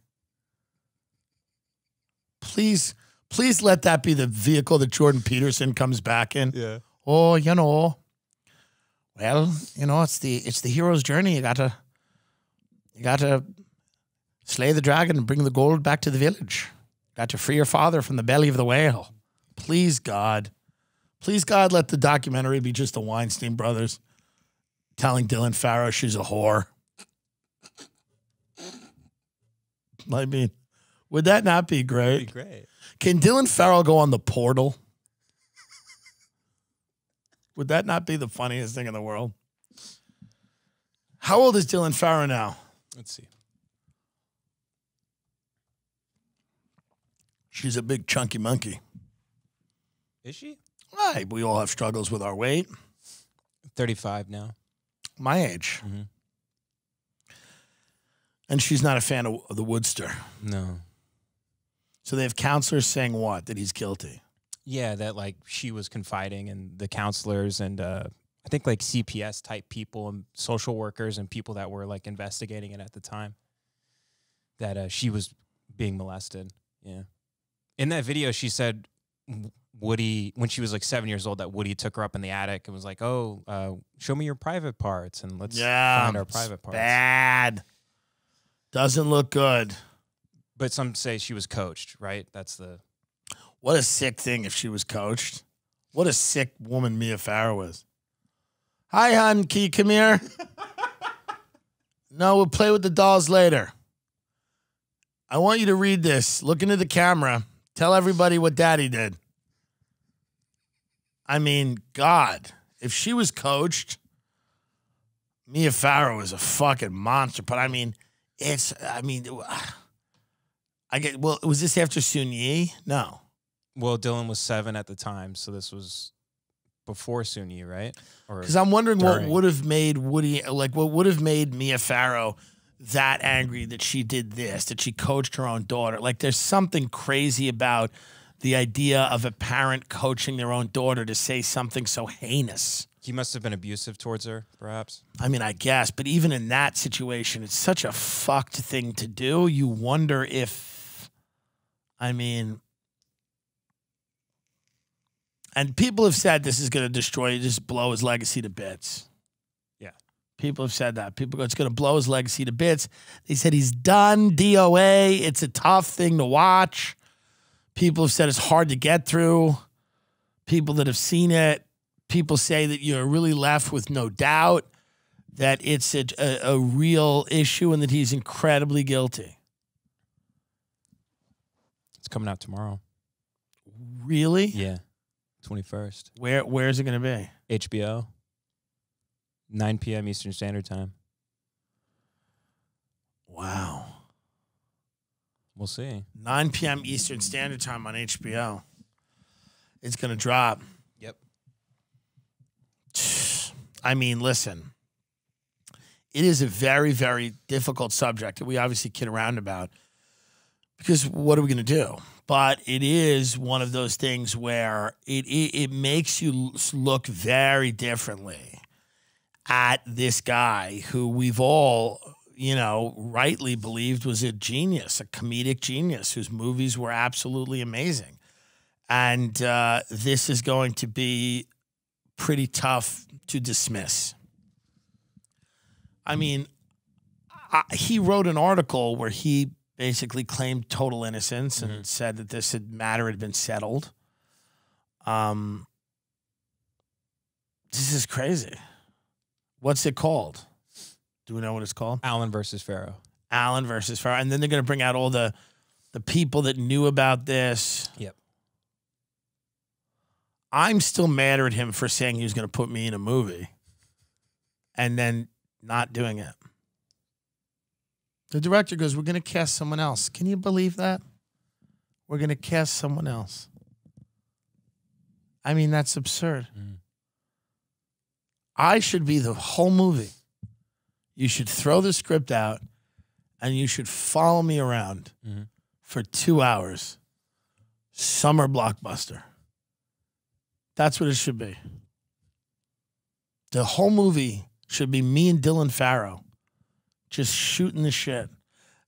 Please let that be the vehicle that Jordan Peterson comes back in. Yeah. Oh, you know, well, you know, it's the hero's journey. You got to slay the dragon and bring the gold back to the village. Got to free your father from the belly of the whale. Please, God, let the documentary be just the Weinstein brothers telling Dylan Farrow she's a whore. I mean, would that not be great? That'd be great. Can Dylan Farrow go on the portal? Would that not be the funniest thing in the world? How old is Dylan Farrow now? Let's see. She's a big chunky monkey. Is she? Right. We all have struggles with our weight. 35 now. My age. Mm-hmm. And she's not a fan of the Woodster. No. So they have counselors saying what? That he's guilty. Yeah, that like she was confiding in the counselors and I think like CPS type people and social workers and people that were like investigating it at the time. That she was being molested. Yeah. In that video, she said Woody, when she was like 7 years old, that Woody took her up in the attic and was like, "Oh, show me your private parts and let's find our private parts." Bad. Doesn't look good. But some say she was coached, right? That's the... What a sick thing if she was coached. What a sick woman Mia Farrow is. Hi, hon. Can you come here? No, we'll play with the dolls later. I want you to read this. Look into the camera. Tell everybody what Daddy did. I mean, God, if she was coached, Mia Farrow is a fucking monster. But I mean, well, was this after Sun Yi? No. Well, Dillon was 7 at the time, so this was before Sun Yi, right? Because I'm wondering what would have made Woody, like what would have made Mia Farrow that angry that she did this, that she coached her own daughter. Like there's something crazy about the idea of a parent coaching their own daughter to say something so heinous. He must have been abusive towards her, perhaps. I mean, I guess, but even in that situation, it's such a fucked thing to do. You wonder if, I mean, and people have said this is going to destroy, just blow his legacy to bits. Yeah. People have said that. People go, it's going to blow his legacy to bits. They said he's done, DOA. It's a tough thing to watch. People have said it's hard to get through. People that have seen it, people say that you're really left with no doubt that it's a real issue and that he's incredibly guilty. It's coming out tomorrow. Really? Yeah. 21st. Where is it going to be? HBO. 9 p.m. Eastern Standard Time. Wow. We'll see. 9 p.m. Eastern Standard Time on HBO. It's going to drop. Yep. I mean, listen. It is a very, very difficult subject that we obviously kid around about because what are we going to do? But it is one of those things where it makes you look very differently at this guy who we've all, you know, rightly believed was a genius, a comedic genius whose movies were absolutely amazing. And this is going to be pretty tough to dismiss. I mean, he wrote an article where he basically claimed total innocence and said that this matter had been settled. This is crazy. What's it called? Do we know what it's called? Allen versus Farrow. Allen versus Farrow. And then they're going to bring out all the people that knew about this. Yep. I'm still madder at him for saying he was going to put me in a movie and then not doing it. The director goes, we're going to cast someone else. Can you believe that? We're going to cast someone else. I mean, that's absurd. I should be the whole movie. You should throw the script out and you should follow me around for 2 hours. Summer blockbuster. That's what it should be. The whole movie should be me and Dylan Farrow just shooting the shit.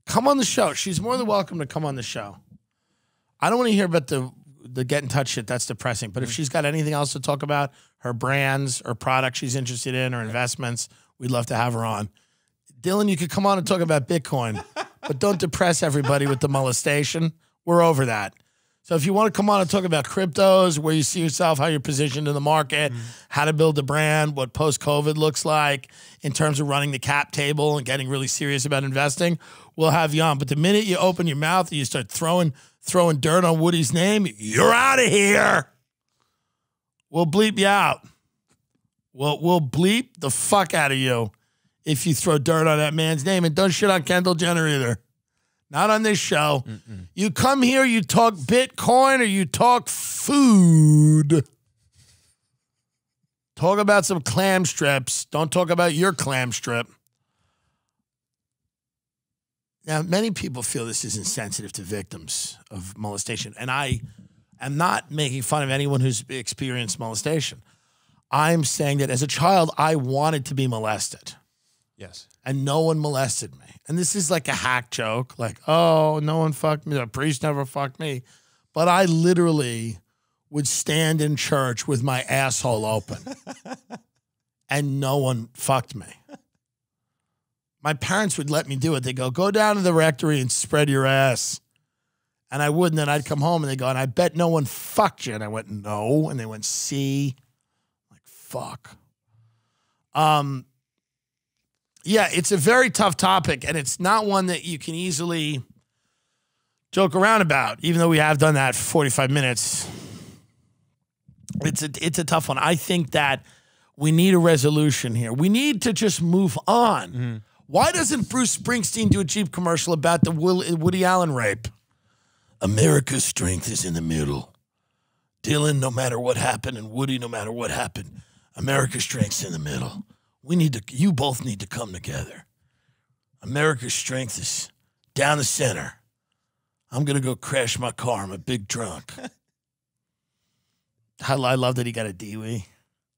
Come on the show. She's more than welcome to come on the show. I don't want to hear about the get in touch shit. That's depressing. But if she's got anything else to talk about, her brands or products she's interested in or investments, we'd love to have her on. Dillon, you could come on and talk about Bitcoin, but don't depress everybody with the molestation. We're over that. So if you want to come on and talk about cryptos, where you see yourself, how you're positioned in the market, how to build a brand, what post-COVID looks like in terms of running the cap table and getting really serious about investing, we'll have you on. But the minute you open your mouth and you start throwing dirt on Woody's name, you're out of here. We'll bleep you out. We'll bleep the fuck out of you if you throw dirt on that man's name. And don't shit on Kendall Jenner either. Not on this show. You come here, you talk Bitcoin or you talk food. Talk about some clam strips. Don't talk about your clam strip. Now, many people feel this is insensitive to victims of molestation. And I am not making fun of anyone who's experienced molestation. I'm saying that as a child, I wanted to be molested. Yes. And no one molested me. And this is like a hack joke. Like, oh, no one fucked me. The priest never fucked me. But I literally would stand in church with my asshole open. And no one fucked me. My parents would let me do it. They go down to the rectory and spread your ass. And I would, and then I'd come home and they go, and I bet no one fucked you. And I went, no. And they went, see. I'm like, fuck. Yeah, it's a very tough topic, and it's not one that you can easily joke around about, even though we have done that for 45 minutes. It's a tough one. I think that we need a resolution here. We need to just move on. Why doesn't Bruce Springsteen do a Jeep commercial about the Woody Allen rape? America's strength is in the middle. Dillon, no matter what happened, and Woody, no matter what happened, America's strength's in the middle. You both need to come together. America's strength is down the center. I'm going to go crash my car. I'm a big drunk. I love that he got a DWI.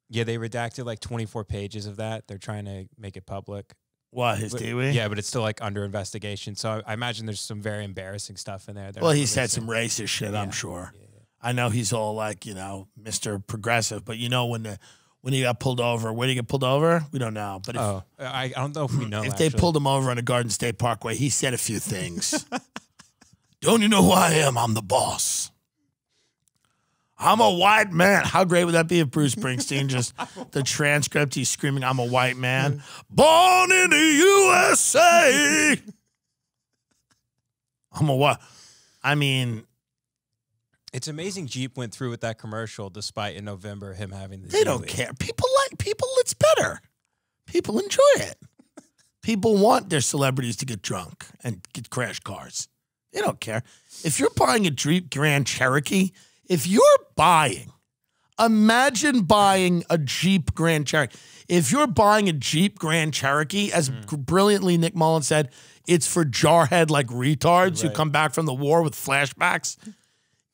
Yeah, they redacted like 24 pages of that. They're trying to make it public. What, his DWI? Yeah, but it's still like under investigation. So I imagine there's some very embarrassing stuff in there. Well, he said some racist shit, yeah, I'm sure. Yeah. I know he's all like, you know, Mr. Progressive, but you know when he got pulled over, where did he get pulled over? We don't know. But if, I don't know if we know. If they pulled him over on a Garden State Parkway, he said a few things. Don't you know who I am? I'm the boss. I'm a white man. How great would that be if Bruce Springsteen just the transcript? He's screaming, "I'm a white man, born in the USA." I'm a what? I mean. It's amazing Jeep went through with that commercial despite in November him having the They don't care. People, it's better. People enjoy it. People want their celebrities to get drunk and get crash cars. They don't care. If you're buying a Jeep Grand Cherokee, imagine buying a Jeep Grand Cherokee. If you're buying a Jeep Grand Cherokee, as brilliantly Nick Mullen said, it's for jarhead like retards who come back from the war with flashbacks.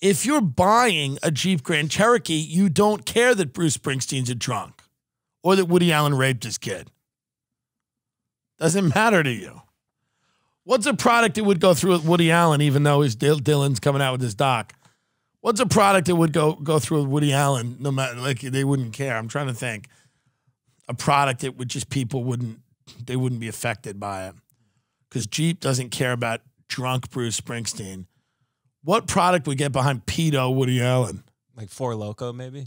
If you're buying a Jeep Grand Cherokee, you don't care that Bruce Springsteen's a drunk or that Woody Allen raped his kid. Doesn't matter to you. What's a product that would go through with Woody Allen, even though his Dillon's coming out with his doc? What's a product that would go through with Woody Allen, no matter, like, they wouldn't care? I'm trying to think. A product that would just they wouldn't be affected by it. Because Jeep doesn't care about drunk Bruce Springsteen. What product would get behind pedo Woody Allen? Like Four Loko, maybe?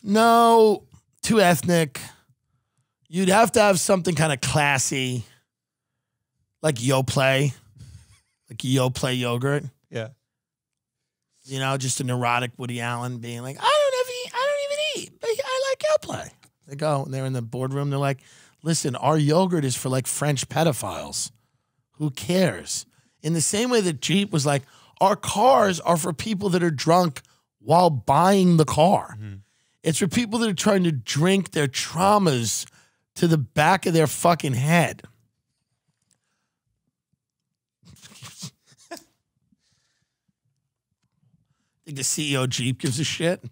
No, too ethnic. You'd have to have something kind of classy, like Yoplait, like Yoplait yogurt. Yeah. You know, just a neurotic Woody Allen being like, I don't even eat, but I like Yoplait. They go, and they're in the boardroom. They're like, listen, our yogurt is for like French pedophiles. Who cares? In the same way that Jeep was like, our cars are for people that are drunk while buying the car. It's for people that are trying to drink their traumas to the back of their fucking head. Think the CEO of Jeep gives a shit?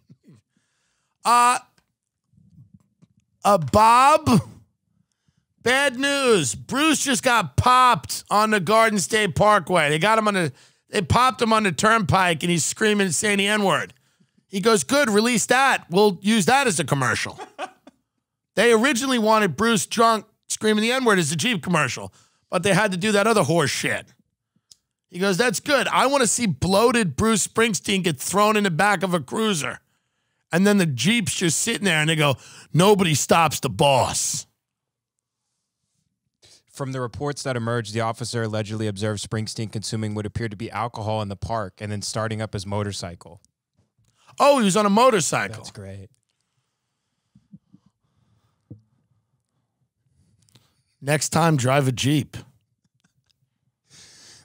Bob, bad news. Bruce just got popped on the Garden State Parkway. They got him on They popped him on the turnpike, and he's screaming and saying the N-word. He goes, good, release that. We'll use that as a commercial. They originally wanted Bruce drunk screaming the N-word as a Jeep commercial, but they had to do that other horse shit. He goes, that's good. I want to see bloated Bruce Springsteen get thrown in the back of a cruiser. And then the Jeep's just sitting there, and they go, nobody stops the boss. From the reports that emerged, the officer allegedly observed Springsteen consuming what appeared to be alcohol in the park and then starting up his motorcycle. Oh, he was on a motorcycle. That's great. Next time, drive a Jeep.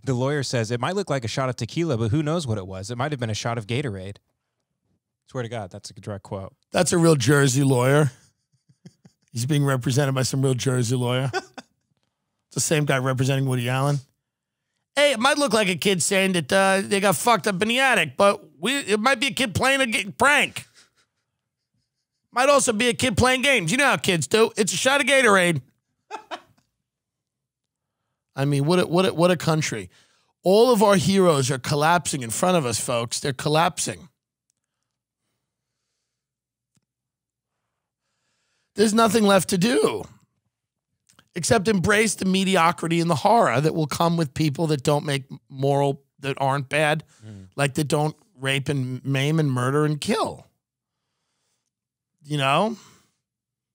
The lawyer says it might look like a shot of tequila, but who knows what it was? It might have been a shot of Gatorade. Swear to God, that's a direct quote. That's a real Jersey lawyer. He's being represented by some real Jersey lawyer. It's the same guy representing Woody Allen. Hey, it might look like a kid saying that they got fucked up in the attic, but it might be a kid playing a prank. Might also be a kid playing games. You know how kids do. It's a shot of Gatorade. I mean, what a country. All of our heroes are collapsing in front of us, folks. They're collapsing. There's nothing left to do except embrace the mediocrity and the horror that will come with people that don't make that aren't bad, like that don't rape and maim and murder and kill. You know?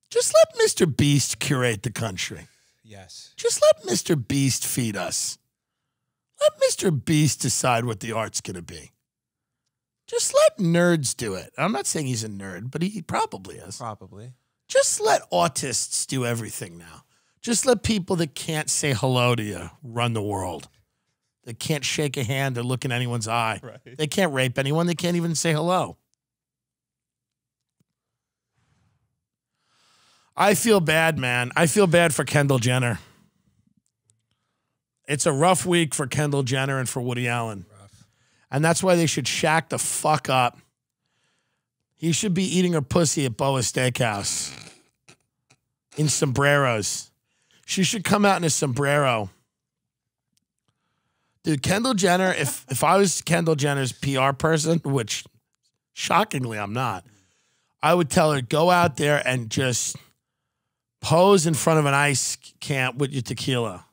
Just let Mr. Beast curate the country. Yes. Just let Mr. Beast feed us. Let Mr. Beast decide what the art's going to be. Just let nerds do it. I'm not saying he's a nerd, but he probably is. Probably. Just let autists do everything now. Just let people that can't say hello to you run the world. They can't shake a hand or look in anyone's eye. Right. They can't rape anyone. They can't even say hello. I feel bad, man. I feel bad for Kendall Jenner. It's a rough week for Kendall Jenner and for Woody Allen. Rough. And that's why they should shack the fuck up. He should be eating her pussy at Boa Steakhouse in sombreros. She should come out in a sombrero. Dude, Kendall Jenner, if I was Kendall Jenner's PR person, which shockingly I'm not, I would tell her, go out there and just pose in front of an ice camp with your tequila.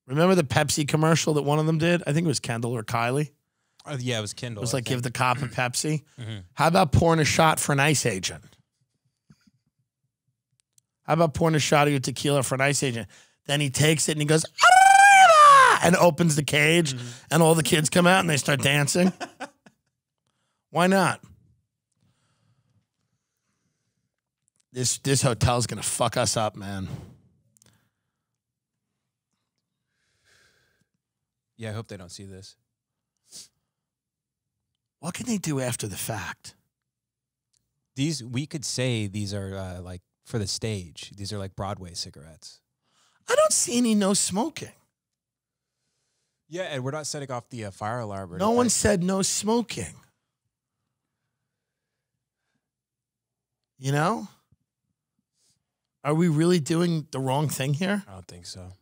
Remember the Pepsi commercial that one of them did? I think it was Kendall or Kylie. Oh, yeah, it was Kendall. It was like, give the cop a Pepsi. How about pouring a shot for an ICE agent? How about pouring a shot of your tequila for an ICE agent? Then he takes it and he goes, Arriba! And opens the cage, and all the kids come out and they start dancing. Why not? This hotel's going to fuck us up, man. Yeah, I hope they don't see this. What can they do after the fact? We could say these are like for the stage. These are like Broadway cigarettes. I don't see any no smoking. Yeah, and we're not setting off the fire alarm. No one said no smoking. You know? Are we really doing the wrong thing here? I don't think so.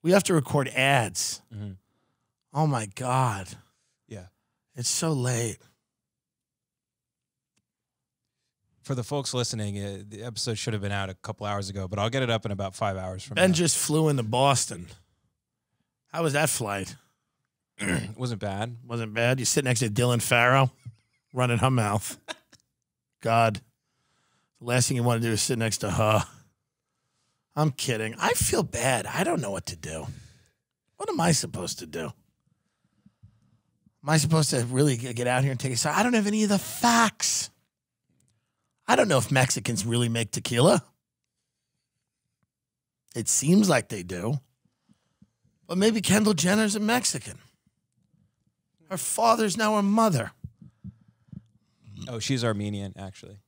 We have to record ads. Oh, my God. Yeah. It's so late. For the folks listening, the episode should have been out a couple hours ago, but I'll get it up in about 5 hours from now. Ben just flew into Boston. How was that flight? Wasn't bad. Wasn't bad? You sit next to Dillon Farrow, running her mouth. God. The last thing you want to do is sit next to her. I'm kidding. I feel bad. I don't know what to do. What am I supposed to do? Am I supposed to really get out here and take a shot? I don't have any of the facts. I don't know if Mexicans really make tequila. It seems like they do. But maybe Kendall Jenner's a Mexican. Her father's now her mother. Oh, she's Armenian, actually.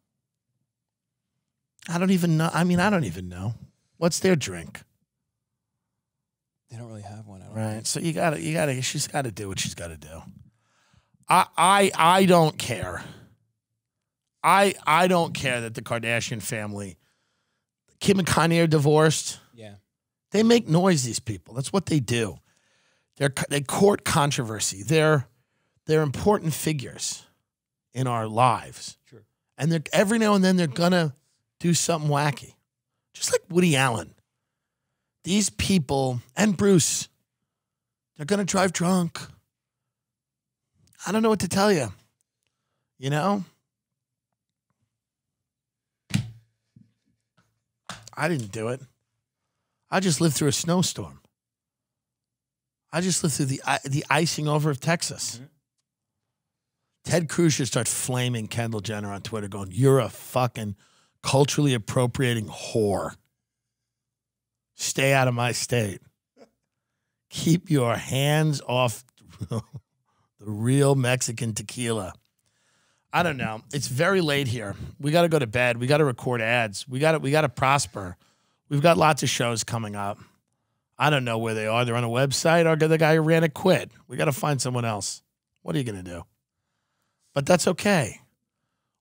I don't even know. I mean, I don't even know. What's their drink? They don't really have one. Right. So she's got to do what she's got to do. I don't care. I don't care that the Kardashian family, Kim and Kanye are divorced. Yeah. They make noise, these people. That's what they do. They court controversy. They're important figures in our lives. Sure. And every now and then they're going to do something wacky. Just like Woody Allen. These people, and Bruce, they're going to drive drunk. I don't know what to tell you. You know? I didn't do it. I just lived through a snowstorm. I just lived through the icing over of Texas. Mm-hmm. Ted Cruz should start flaming Kendall Jenner on Twitter going, you're a fucking culturally appropriating whore. Stay out of my state. Keep your hands off the real Mexican tequila. I don't know. It's very late here. We got to go to bed. We got to record ads. We got to prosper. We've got lots of shows coming up. I don't know where they are. They're on a website, or the guy who ran it quit. We got to find someone else. What are you going to do? But that's okay.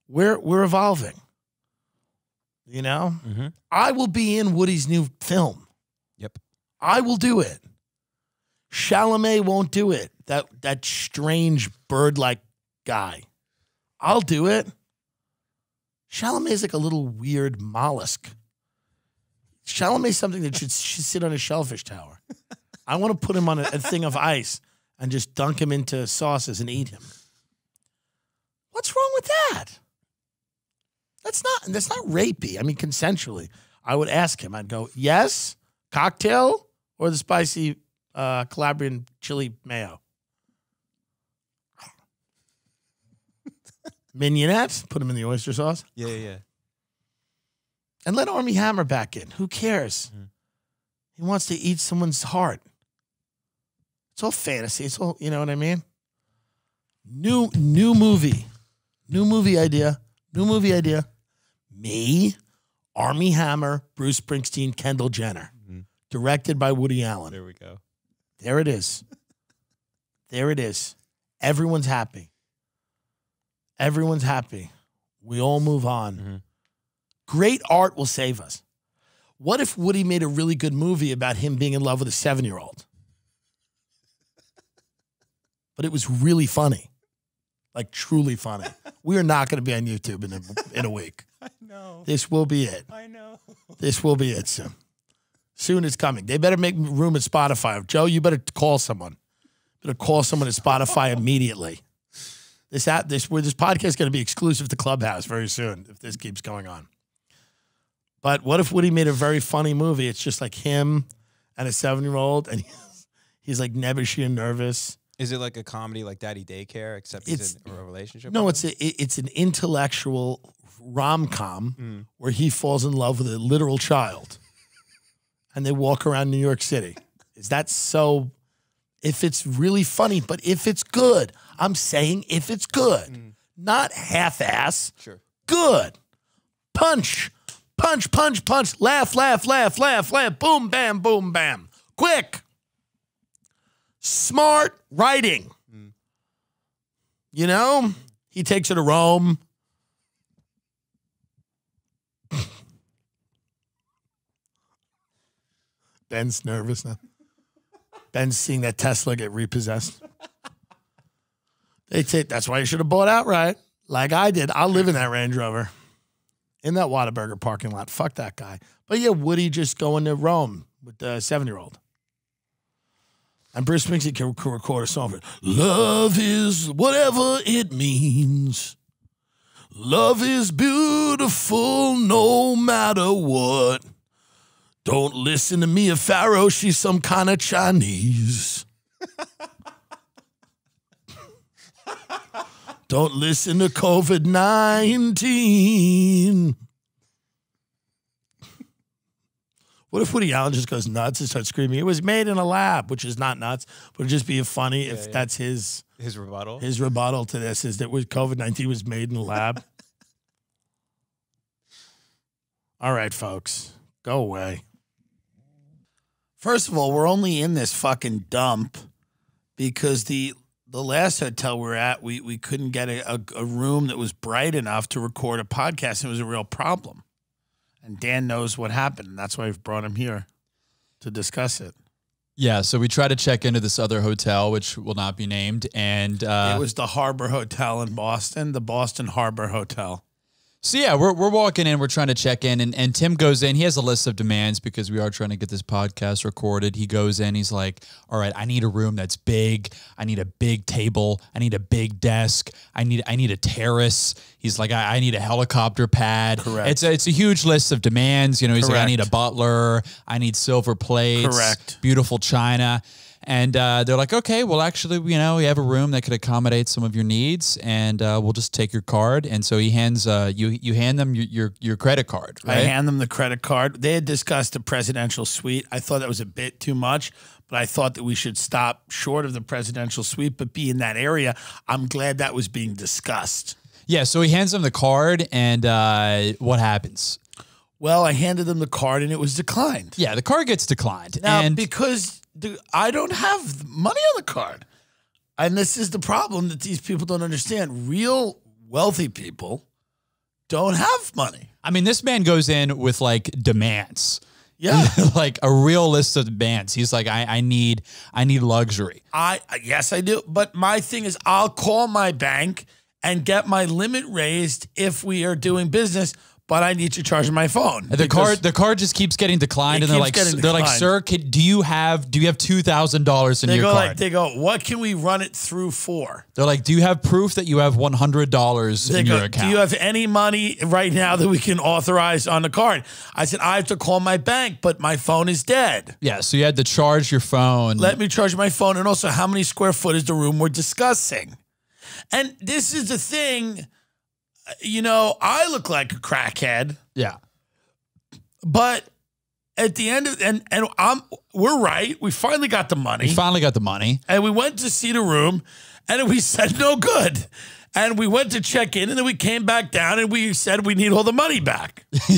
We're evolving. You know? Mm-hmm. I will be in Woody's new film. Yep. I will do it. Chalamet won't do it. That strange bird-like guy. I'll do it. Chalamet's like a little weird mollusk. Chalamet's something that should sit on a shellfish tower. I want to put him on a thing of ice and just dunk him into sauces and eat him. What's wrong with that? That's not rapey. I mean, consensually. I would ask him. I'd go, yes, cocktail or the spicy Calabrian chili mayo. Mignonette, put him in the oyster sauce. Yeah. And let Armie Hammer back in. Who cares? Mm. He wants to eat someone's heart. It's all fantasy. It's all, you know what I mean? New movie. New movie idea. Me, Armie Hammer, Bruce Springsteen, Kendall Jenner. Mm-hmm. Directed by Woody Allen. There we go. There it is. Everyone's happy. We all move on. Mm-hmm. Great art will save us. What if Woody made a really good movie about him being in love with a 7-year-old? But it was really funny. Like, truly funny. We are not going to be on YouTube in a week. I know. This will be it. I know. This will be it soon. Soon it's coming. They better make room at Spotify. Joe, you better call someone. Call someone at Spotify immediately. This podcast is going to be exclusive to Clubhouse very soon if this keeps going on. But what if Woody made a very funny movie? It's just like him and a 7-year-old, and he's like nebbishy and nervous. Is it like a comedy like Daddy Daycare, except he's in a relationship? No, it's an intellectual rom-com where he falls in love with a literal child, and they walk around New York City. Is that so? If it's really funny, but if it's good, I'm saying if it's good, not half-ass. Sure. Good. Punch, laugh, boom, bam, boom, bam. Quick. Smart writing. You know? He takes her to Rome. Ben's nervous now. Ben's seeing that Tesla get repossessed. They say that's why you should have bought outright, like I did. I'll live in that Range Rover, in that Whataburger parking lot. Fuck that guy. But yeah, Woody just going to Rome with the 7-year-old. And Bruce Springsteen can record a song for it. Love is whatever it means. Love is beautiful no matter what. Don't listen to Mia Farrow. She's some kind of Chinese. Don't listen to COVID-19. What if Woody Allen just goes nuts and starts screaming? It was made in a lab, which is not nuts, but it'd just be funny if that's his rebuttal. His rebuttal to this is that COVID-19 was made in a lab. All right, folks, go away. First of all, we're only in this fucking dump because the last hotel we were at, we couldn't get a room that was bright enough to record a podcast. It was a real problem. And Dan knows what happened, and that's why we've brought him here to discuss it. Yeah, so we tried to check into this other hotel, which will not be named, and it was the Harbor Hotel in Boston, the Boston Harbor Hotel. So yeah, we're walking in, we're trying to check in, and Tim goes in. He has a list of demands because we are trying to get this podcast recorded. He goes in, he's like, all right, I need a room that's big. I need a big table. I need a big desk. I need a terrace. He's like, I need a helicopter pad. Correct. It's a huge list of demands. You know, he's Correct. like, I need a butler. I need silver plates. Correct. Beautiful china. And they're like, okay, well, actually, you know, we have a room that could accommodate some of your needs, and we'll just take your card. And so he hands you hand them your credit card. Right? I hand them the credit card. They had discussed the presidential suite. I thought that was a bit too much, but I thought that we should stop short of the presidential suite, but be in that area. I'm glad that was being discussed. Yeah, so he hands them the card, and what happens? Well, I handed them the card, and it was declined. Yeah, the card gets declined. Now, and because I don't have money on the card. And this is the problem that these people don't understand. Real wealthy people don't have money. I mean, this man goes in with like demands. Yeah. Like a real list of demands. He's like, I need luxury. Yes, I do. But my thing is, I'll call my bank and get my limit raised if we are doing business, but I need to charge my phone. The card just keeps getting declined, and they're like, sir, do you have $2,000 in your card? They go, what can we run it through for? They're like, do you have proof that you have $100 in your account? Do you have any money right now that we can authorize on the card? I said, I have to call my bank, but my phone is dead. Yeah, so you had to charge your phone. Let me charge my phone, and also how many square foot is the room we're discussing? And this is the thing. You know, I look like a crackhead. Yeah. But at the end of we're right. We finally got the money. And we went to see the room, and we said no good. And we went to check in, and then we came back down, and we said we need all the money back. We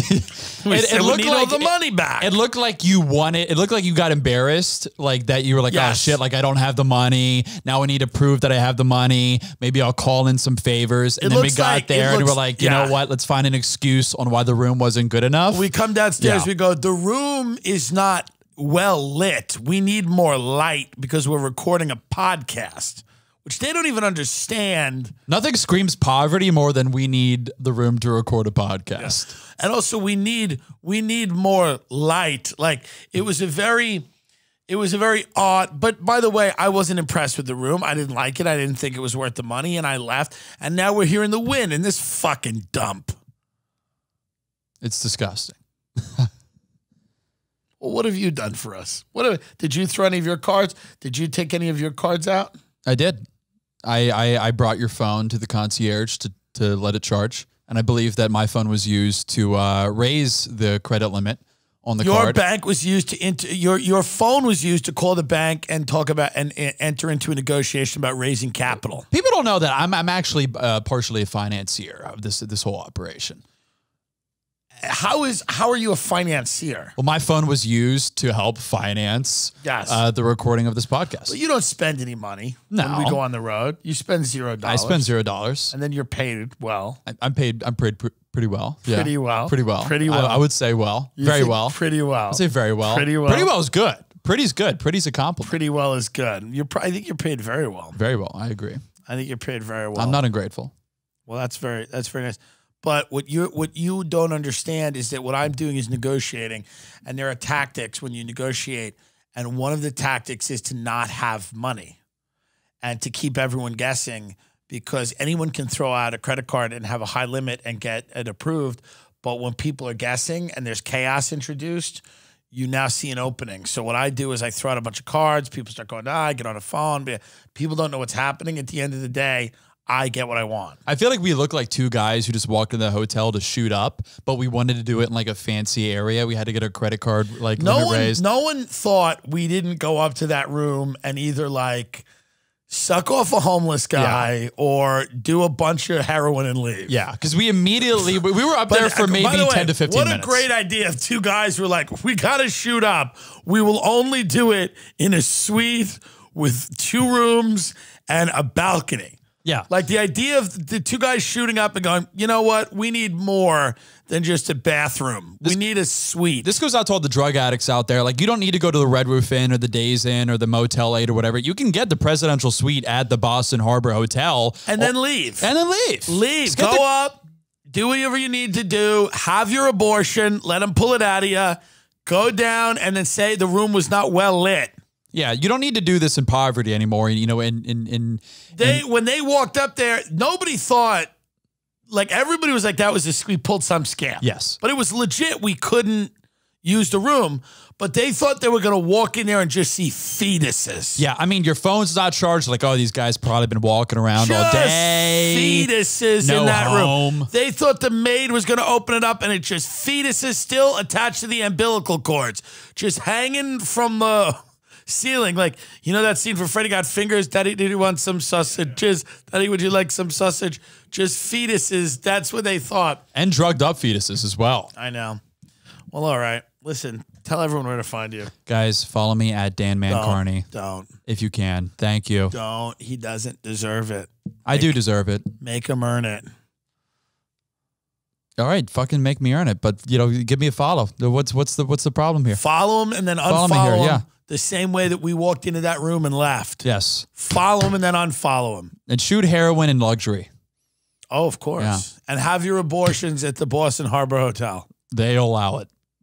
need all the money back. It looked like you won it. It looked like you got embarrassed, like that you were like, yes. Oh, shit, like I don't have the money. Now I need to prove that I have the money. Maybe I'll call in some favors. And then we got there, and we're like, you know what? Let's find an excuse on why the room wasn't good enough. We come downstairs. We go, the room is not well lit. We need more light because we're recording a podcast. Which they don't even understand. Nothing screams poverty more than we need the room to record a podcast. Yeah. And also we need more light. Like it was a very odd, but by the way, I wasn't impressed with the room. I didn't like it. I didn't think it was worth the money, and I left. And now we're here in the wind in this fucking dump. It's disgusting. Well, what have you done for us? Did you throw any of your cards? Did you take any of your cards out? I did. I brought your phone to the concierge to let it charge, and I believe that my phone was used to raise the credit limit on the card. Your bank was used to your phone was used to call the bank and talk about and enter into a negotiation about raising capital. People don't know that I'm actually partially a financier of this whole operation. How are you a financier? Well, my phone was used to help finance the recording of this podcast. But you don't spend any money when we go on the road. You spend $0. I spend $0. And then you're paid well. I'm paid pretty well. Yeah. Pretty well. Pretty well. Pretty well. I would say well. Very well. Pretty well. I'd say very well. Pretty well. Pretty well is good. Pretty's good. Pretty's a compliment. Pretty well is good. I think you're paid very well. Very well. I agree. I think you're paid very well. I'm not ungrateful. Well, that's very nice. But what you don't understand is that what I'm doing is negotiating, and there are tactics when you negotiate, and one of the tactics is to not have money and to keep everyone guessing, because anyone can throw out a credit card and have a high limit and get it approved, but when people are guessing and there's chaos introduced, you now see an opening. So what I do is I throw out a bunch of cards, people start going, I get on a phone, people don't know what's happening. At the end of the day, I get what I want. I feel like we look like two guys who just walked in the hotel to shoot up, but we wanted to do it in like a fancy area. We had to get our credit card limit raised. No one thought we didn't go up to that room and either like suck off a homeless guy or do a bunch of heroin and leave. Yeah, because we immediately, we were up there for maybe 10 to 15 minutes. What a great idea if two guys were like, we got to shoot up. We will only do it in a suite with 2 rooms and a balcony. Yeah. Like the idea of the two guys shooting up and going, you know what? We need more than just a bathroom. We need a suite. This goes out to all the drug addicts out there. Like, you don't need to go to the Red Roof Inn or the Days Inn or the Motel 8 or whatever. You can get the presidential suite at the Boston Harbor Hotel. And then leave. And then leave. Leave. Go up. Do whatever you need to do. Have your abortion. Let them pull it out of you. Go down and then say the room was not well lit. Yeah, you don't need to do this in poverty anymore. You know, when they walked up there, nobody thought, like, everybody was like, that was we pulled some scam. Yes. But it was legit. We couldn't use the room. But they thought they were going to walk in there and just see fetuses. Yeah, I mean, your phone's not charged. Like, oh, these guys probably been walking around all day. Fetuses No in that home. room. They thought the maid was going to open it up and it's just fetuses still attached to the umbilical cords, just hanging from the ceiling. Like, you know that scene for Freddy Got Fingers? Daddy, did you want some sausages? Daddy, would you like some sausage? Just fetuses. That's what they thought. And drugged up fetuses as well. I know. Well, all right. Listen, tell everyone where to find you. Guys, follow me at Dan Mancarney. Don't. If you can. Thank you. Don't. He doesn't deserve it. I do deserve it. Make him earn it. All right, fucking make me earn it. But, you know, give me a follow. What's the problem here? Follow him and then unfollow Follow me here, him the same way that we walked into that room and left. Yes. Follow him and then unfollow him. And shoot heroin in luxury. Oh, of course. Yeah. And have your abortions at the Boston Harbor Hotel. They allow it.